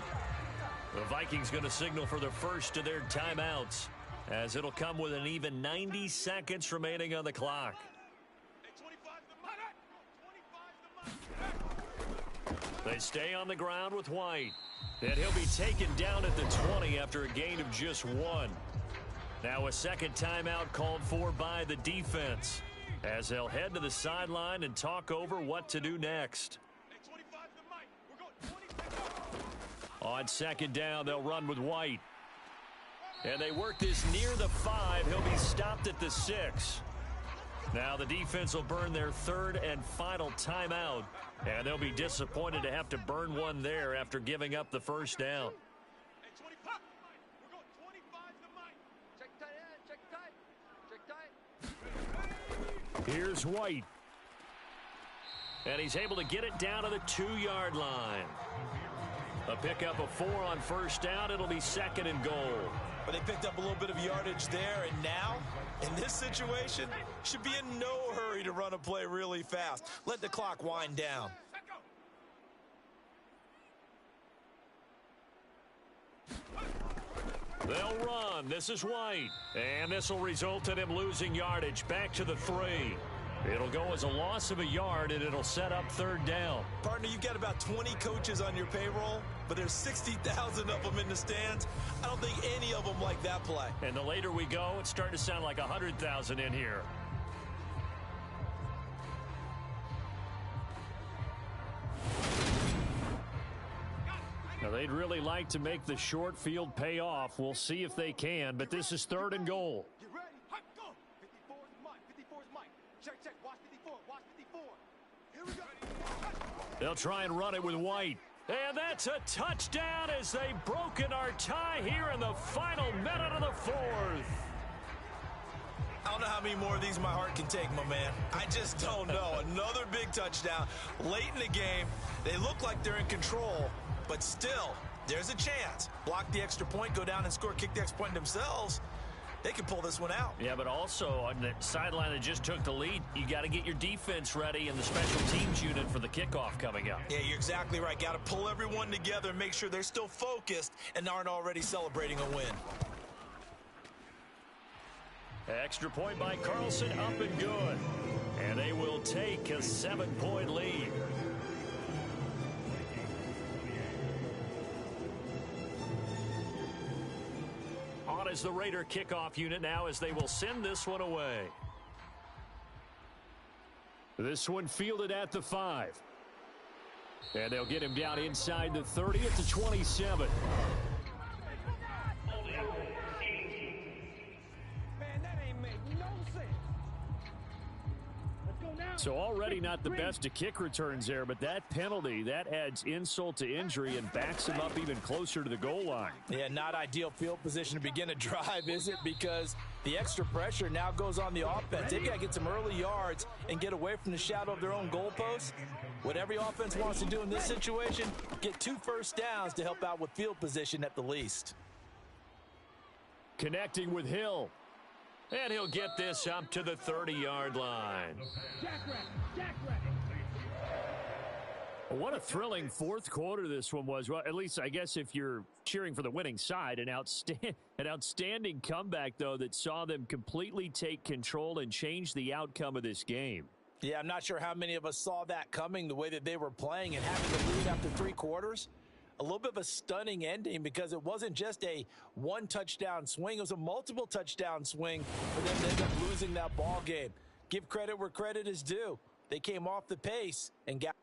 The Vikings going to signal for the first of their timeouts, as it'll come with an even 90 seconds remaining on the clock. They stay on the ground with White. And he'll be taken down at the 20 after a gain of just 1. Now a second timeout called for by the defense, as they'll head to the sideline and talk over what to do next. On second down, they'll run with White. And they work this near the 5. He'll be stopped at the 6. Now the defense will burn their 3rd and final timeout. And they'll be disappointed to have to burn one there after giving up the first down. Here's White. And he's able to get it down to the 2-yard line. A pickup of 4 on first down. It'll be second and goal. But they picked up a little bit of yardage there, and now, in this situation, should be in no hurry to run a play really fast. Let the clock wind down. They'll run. This is White. And this will result in him losing yardage back to the 3. It'll go as a loss of a yard, and it'll set up 3rd down. Partner, you've got about 20 coaches on your payroll, but there's 60,000 of them in the stands. I don't think any of them like that play. And the later we go, it's starting to sound like 100,000 in here. Now, they'd really like to make the short field pay off. We'll see if they can, but this is 3rd and goal. Get ready. Go. 54 is Mike. 54 is Mike. Check. Watch 54. Watch 54. Here we go. They'll try and run it with White. And that's a touchdown as they've broken our tie here in the final minute of the 4th. I don't know how many more of these my heart can take, my man. I just don't know. Another big touchdown late in the game. They look like they're in control, but still, there's a chance. Block the extra point, go down and score, kick the extra point themselves. They can pull this one out. Yeah, but also on the sideline that just took the lead, you got to get your defense ready and the special teams unit for the kickoff coming up. Yeah, you're exactly right. Got to pull everyone together and make sure they're still focused and aren't already celebrating a win. Extra point by Carlson, up and good. And they will take a 7-point lead. On out as the Raider kickoff unit now as they will send this one away. This one fielded at the 5. And they'll get him down inside the 30 at the 27. Man, that ain't make no sense. Let's go now. So already not the best of kick returns there, but that penalty, that adds insult to injury and backs him up even closer to the goal line. Yeah, not ideal field position to begin a drive, is it? Because the extra pressure now goes on the offense. They've got to get some early yards and get away from the shadow of their own goalposts. What every offense wants to do in this situation, get 2 first downs to help out with field position at the least. Connecting with Hill. And he'll get this up to the 30-yard line. What a thrilling fourth quarter this one was. Well, at least I guess if you're cheering for the winning side, an outstanding comeback, though, that saw them completely take control and change the outcome of this game. Yeah, I'm not sure how many of us saw that coming, the way that they were playing and having to lead after 3 quarters. A little bit of a stunning ending because it wasn't just a 1-touchdown swing. It was a multiple touchdown swing for them to end up losing that ball game. Give credit where credit is due. They came off the pace and got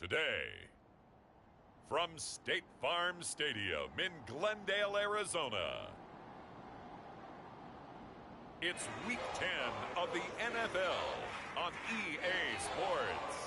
Today, from State Farm Stadium in Glendale, Arizona, it's Week 10 of the NFL on EA Sports.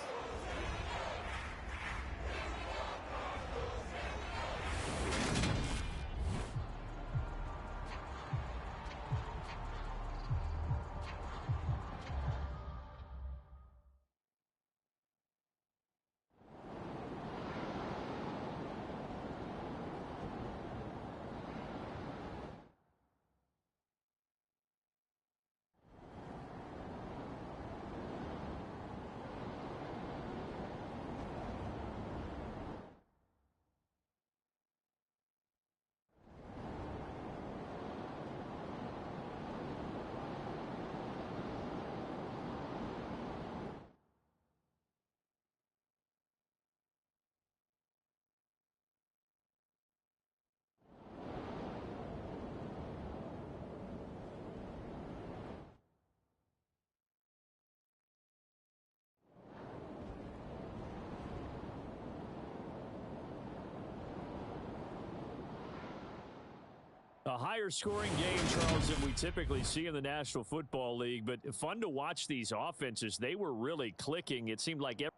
A higher scoring game, Charles, than we typically see in the National Football League, but fun to watch these offenses. They were really clicking. It seemed like every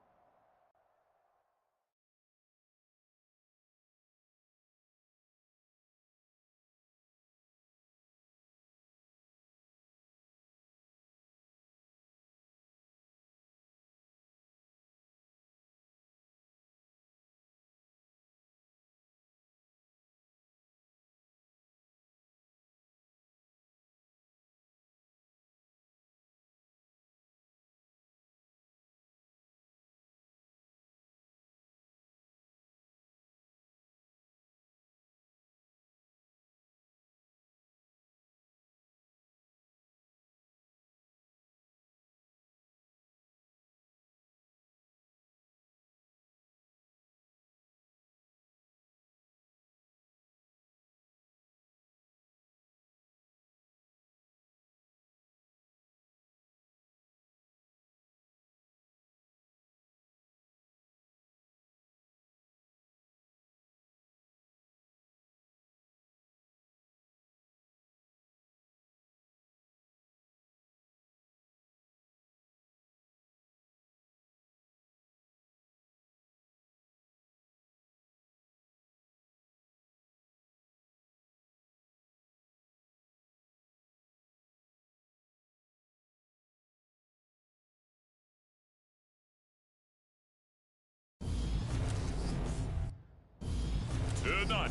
none.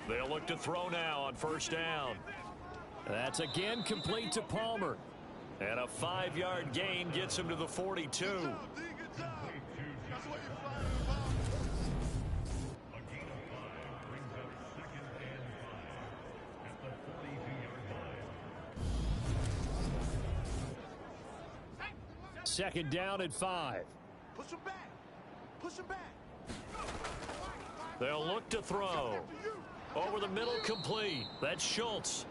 They'll look to throw now on first down. That's again complete to Palmer. And a 5-yard gain gets him to the 42. Second down at 5. Push him back. Push him back. They'll look to throw. Over the middle, complete. That's Schultz.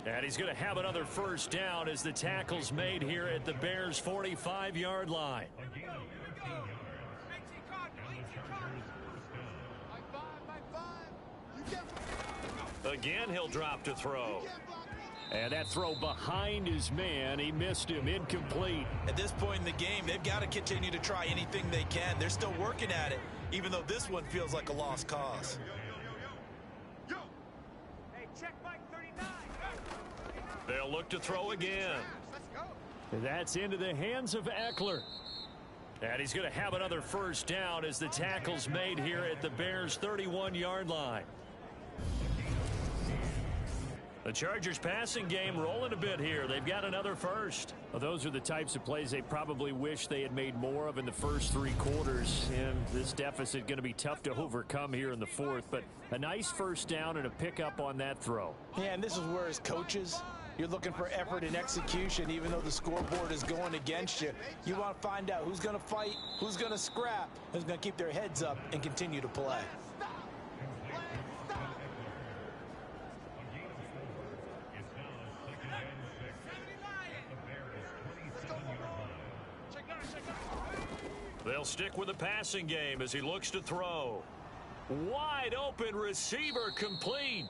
And he's going to have another first down as the tackle's made here at the Bears' 45-yard line. Again, he'll drop to throw. And that throw behind his man. He missed him. Incomplete. At this point in the game, they've got to continue to try anything they can. They're still working at it, even though this one feels like a lost cause. They'll look to throw again. That's into the hands of Eckler. And he's going to have another first down as the tackle's made here at the Bears' 31-yard line. The Chargers passing game rolling a bit here. They've got another first. Well, those are the types of plays they probably wish they had made more of in the first 3 quarters. And this deficit going to be tough to overcome here in the fourth. But a nice first down and a pickup on that throw. Yeah, and this is where as coaches, you're looking for effort and execution, even though the scoreboard is going against you. You want to find out who's going to fight, who's going to scrap, who's going to keep their heads up and continue to play. They'll stick with the passing game as he looks to throw. Wide open receiver, complete.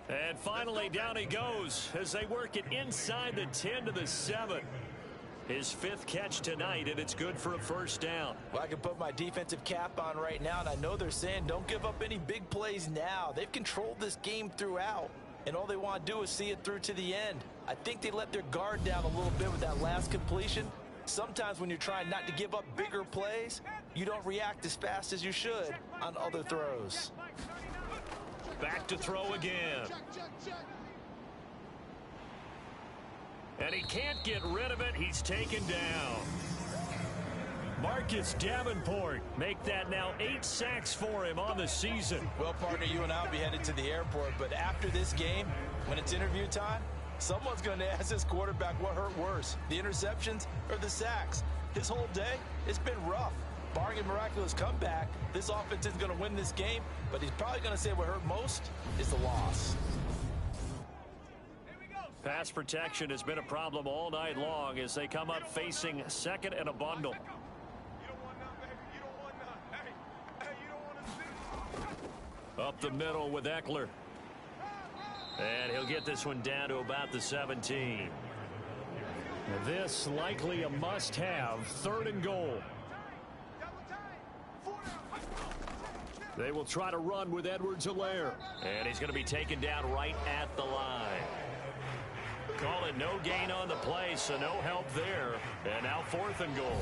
And finally down he goes as they work it inside the 10 to the 7. His 5th catch tonight, and it's good for a first down. Well, I can put my defensive cap on right now, and I know they're saying don't give up any big plays now. They've controlled this game throughout, and all they want to do is see it through to the end. I think they let their guard down a little bit with that last completion. Sometimes when you're trying not to give up bigger plays, you don't react as fast as you should on other throws. Back to throw again. And he can't get rid of it. He's taken down. Marcus Davenport make that now 8 sacks for him on the season. Well, partner, you and I will be headed to the airport, but after this game, when it's interview time, someone's going to ask this quarterback what hurt worse, the interceptions or the sacks. His whole day, it's been rough. Barring a miraculous comeback, this offense is going to win this game, but he's probably going to say what hurt most is the loss. Pass protection has been a problem all night long as they come up facing second and a bundle. Up the middle with Eckler. And he'll get this one down to about the 17. This likely a must-have, 3rd and goal. They will try to run with Edwards-Helaire. And he's going to be taken down right at the line. Call it no gain on the play, so no help there. And now 4th and goal.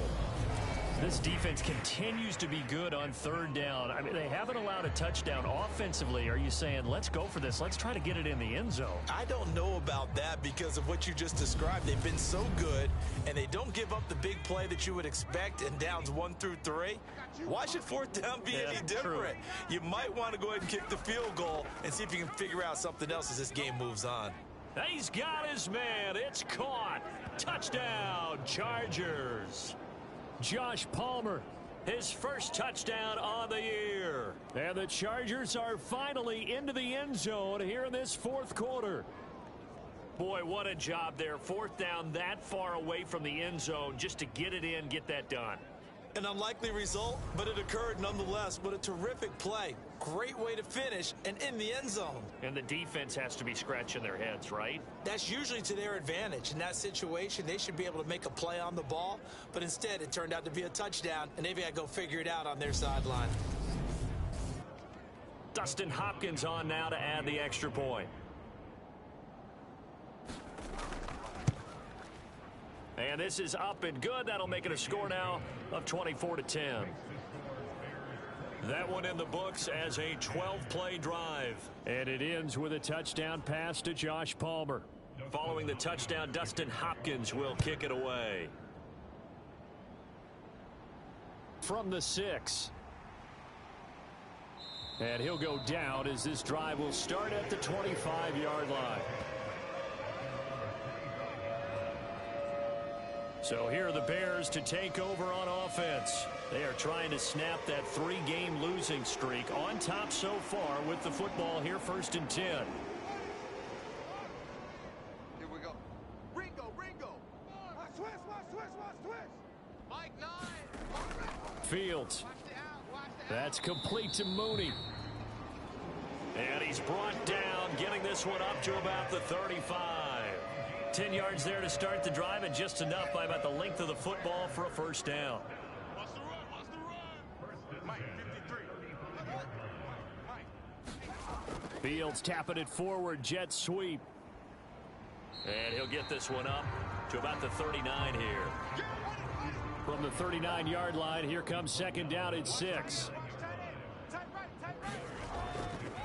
This defense continues to be good on 3rd down. I mean, they haven't allowed a touchdown offensively. Are you saying, let's go for this? Let's try to get it in the end zone. I don't know about that because of what you just described. They've been so good, and they don't give up the big play that you would expect in downs 1 through 3. Why should 4th down be any different? True. You might want to go ahead and kick the field goal and see if you can figure out something else as this game moves on. He's got his man. It's caught. Touchdown, Chargers. Josh Palmer His first touchdown on the year. And the Chargers are finally into the end zone here in this fourth quarter. Boy, what a job there. Fourth down that far away from the end zone just to get it in, get that done. An unlikely result, but it occurred nonetheless. But a terrific play. Great way to finish and in the end zone. And the defense has to be scratching their heads, right? That's usually to their advantage. In that situation, they should be able to make a play on the ball. But instead, it turned out to be a touchdown, and they've got to go figure it out on their sideline. Dustin Hopkins on now to add the extra point. And this is up and good. That'll make it a score now of 24-10. That one in the books as a 12-play drive. And it ends with a touchdown pass to Josh Palmer. Following the touchdown, Dustin Hopkins will kick it away. From the 6. And he'll go down as this drive will start at the 25-yard line. So here are the Bears to take over on offense. They are trying to snap that 3-game losing streak, on top so far with the football here, 1st and 10. Here we go. Ringo. Watch twist. Mike 9. Fields. Watch the out. That's complete to Mooney. And he's brought down, getting this one up to about the 35. 10 yards there to start the drive, and just enough by about the length of the football for a first down. Watch the run. Mike 53. Fields tapping it forward, jet sweep. And he'll get this one up to about the 39 here. From the 39-yard line, here comes 2nd down at 6.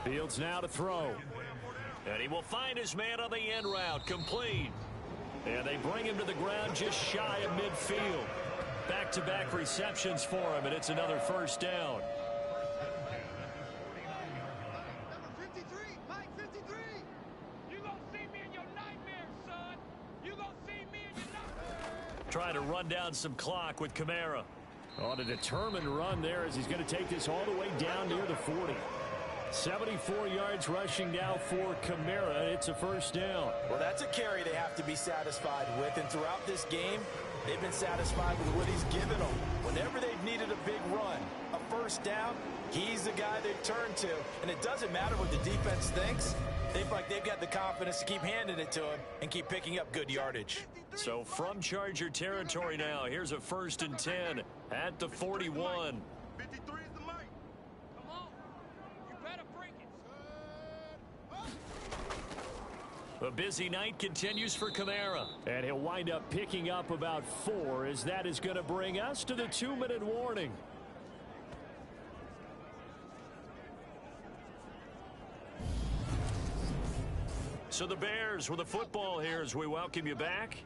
Fields now to throw. And he will find his man on the end route, complete. And they bring him to the ground just shy of midfield. Back-to-back receptions for him, and it's another first down. Number 53, Mike 53. You gonna see me in your nightmares, son. You gonna see me in your nightmares. Trying to run down some clock with Kamara. On a determined run there as he's going to take this all the way down near the 40. 74 yards rushing now for Kamara. It's a first down. Well, that's a carry they have to be satisfied with. And throughout this game, they've been satisfied with what he's given them. Whenever they've needed a big run, a first down, he's the guy they've turned to. And it doesn't matter what the defense thinks. They feel like they've got the confidence to keep handing it to him and keep picking up good yardage. So from Charger territory now, here's a 1st and 10 at the 41. 53 is the Mike. Come on. You better bring it. A busy night continues for Kamara. And he'll wind up picking up about 4 as that is going to bring us to the 2-minute warning. So the Bears with the football here as we welcome you back.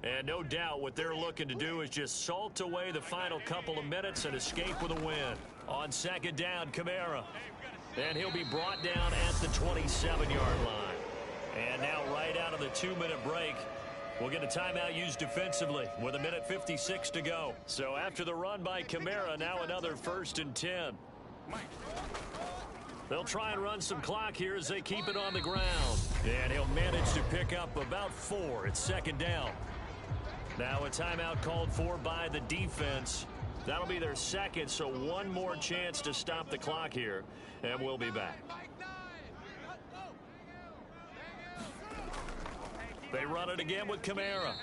And no doubt what they're looking to do is just salt away the final couple of minutes and escape with a win. On 2nd down, Kamara. And he'll be brought down at the 27-yard line. And now right out of the 2-minute break, we'll get a timeout used defensively with 1:56 to go. So after the run by Kamara, now another 1st and 10. They'll try and run some clock here as they keep it on the ground. And he'll manage to pick up about 4. It's 2nd down. Now a timeout called for by the defense. That'll be their 2nd, so one more chance to stop the clock here. And we'll be back. They run it again with Kamara.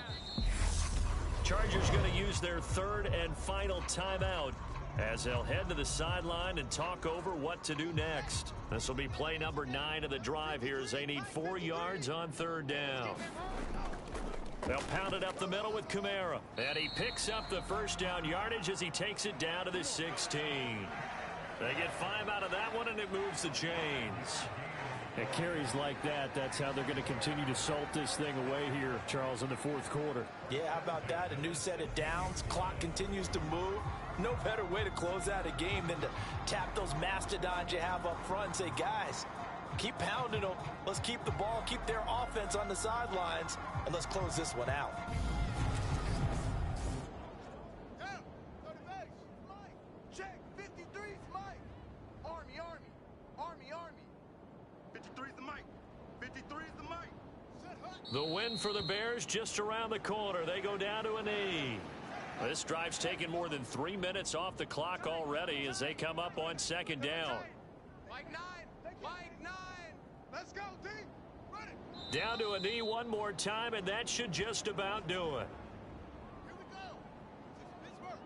Chargers going to use their 3rd and final timeout as they'll head to the sideline and talk over what to do next. This will be play number 9 of the drive here as they need 4 yards on 3rd down. They'll pound it up the middle with Kamara. And he picks up the first down yardage as he takes it down to the 16. They get 5 out of that one, and it moves the chains. At carries like that, that's how they're going to continue to salt this thing away here, Charles, in the 4th quarter. Yeah, how about that? A new set of downs. Clock continues to move. No better way to close out a game than to tap those mastodons you have up front and say, guys, keep pounding them. Let's keep the ball, keep their offense on the sidelines, and let's close this one out. The win for the Bears just around the corner. They go down to a knee. This drive's taken more than 3 minutes off the clock already as they come up on second down. Mike 9. Mike 9. Let's go, D. Ready. Down to a knee one more time, and that should just about do it. Here we go. This is Pittsburgh.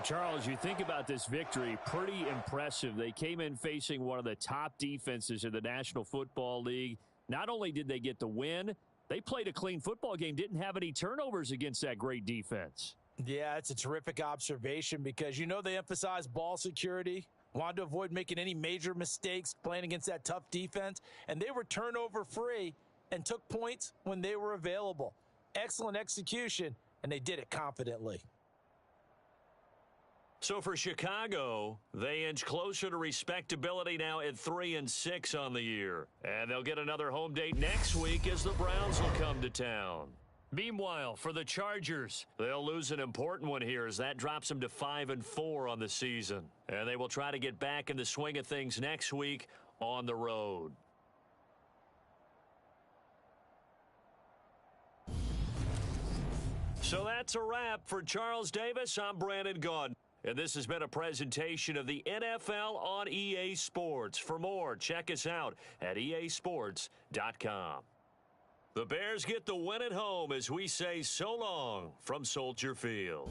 Charles, you think about this victory, pretty impressive. They came in facing one of the top defenses in the National Football League. Not only did they get the win, they played a clean football game, didn't have any turnovers against that great defense. Yeah, it's a terrific observation because, they emphasize ball security, wanted to avoid making any major mistakes playing against that tough defense, and they were turnover-free and took points when they were available. Excellent execution, and they did it confidently. So for Chicago, they inch closer to respectability now at 3-6 on the year. And they'll get another home date next week as the Browns will come to town. Meanwhile, for the Chargers, they'll lose an important one here as that drops them to 5-4 on the season. And they will try to get back in the swing of things next week on the road. So that's a wrap. For Charles Davis, I'm Brandon Gaudin. And this has been a presentation of the NFL on EA Sports. For more, check us out at easports.com. The Bears get the win at home as we say so long from Soldier Field.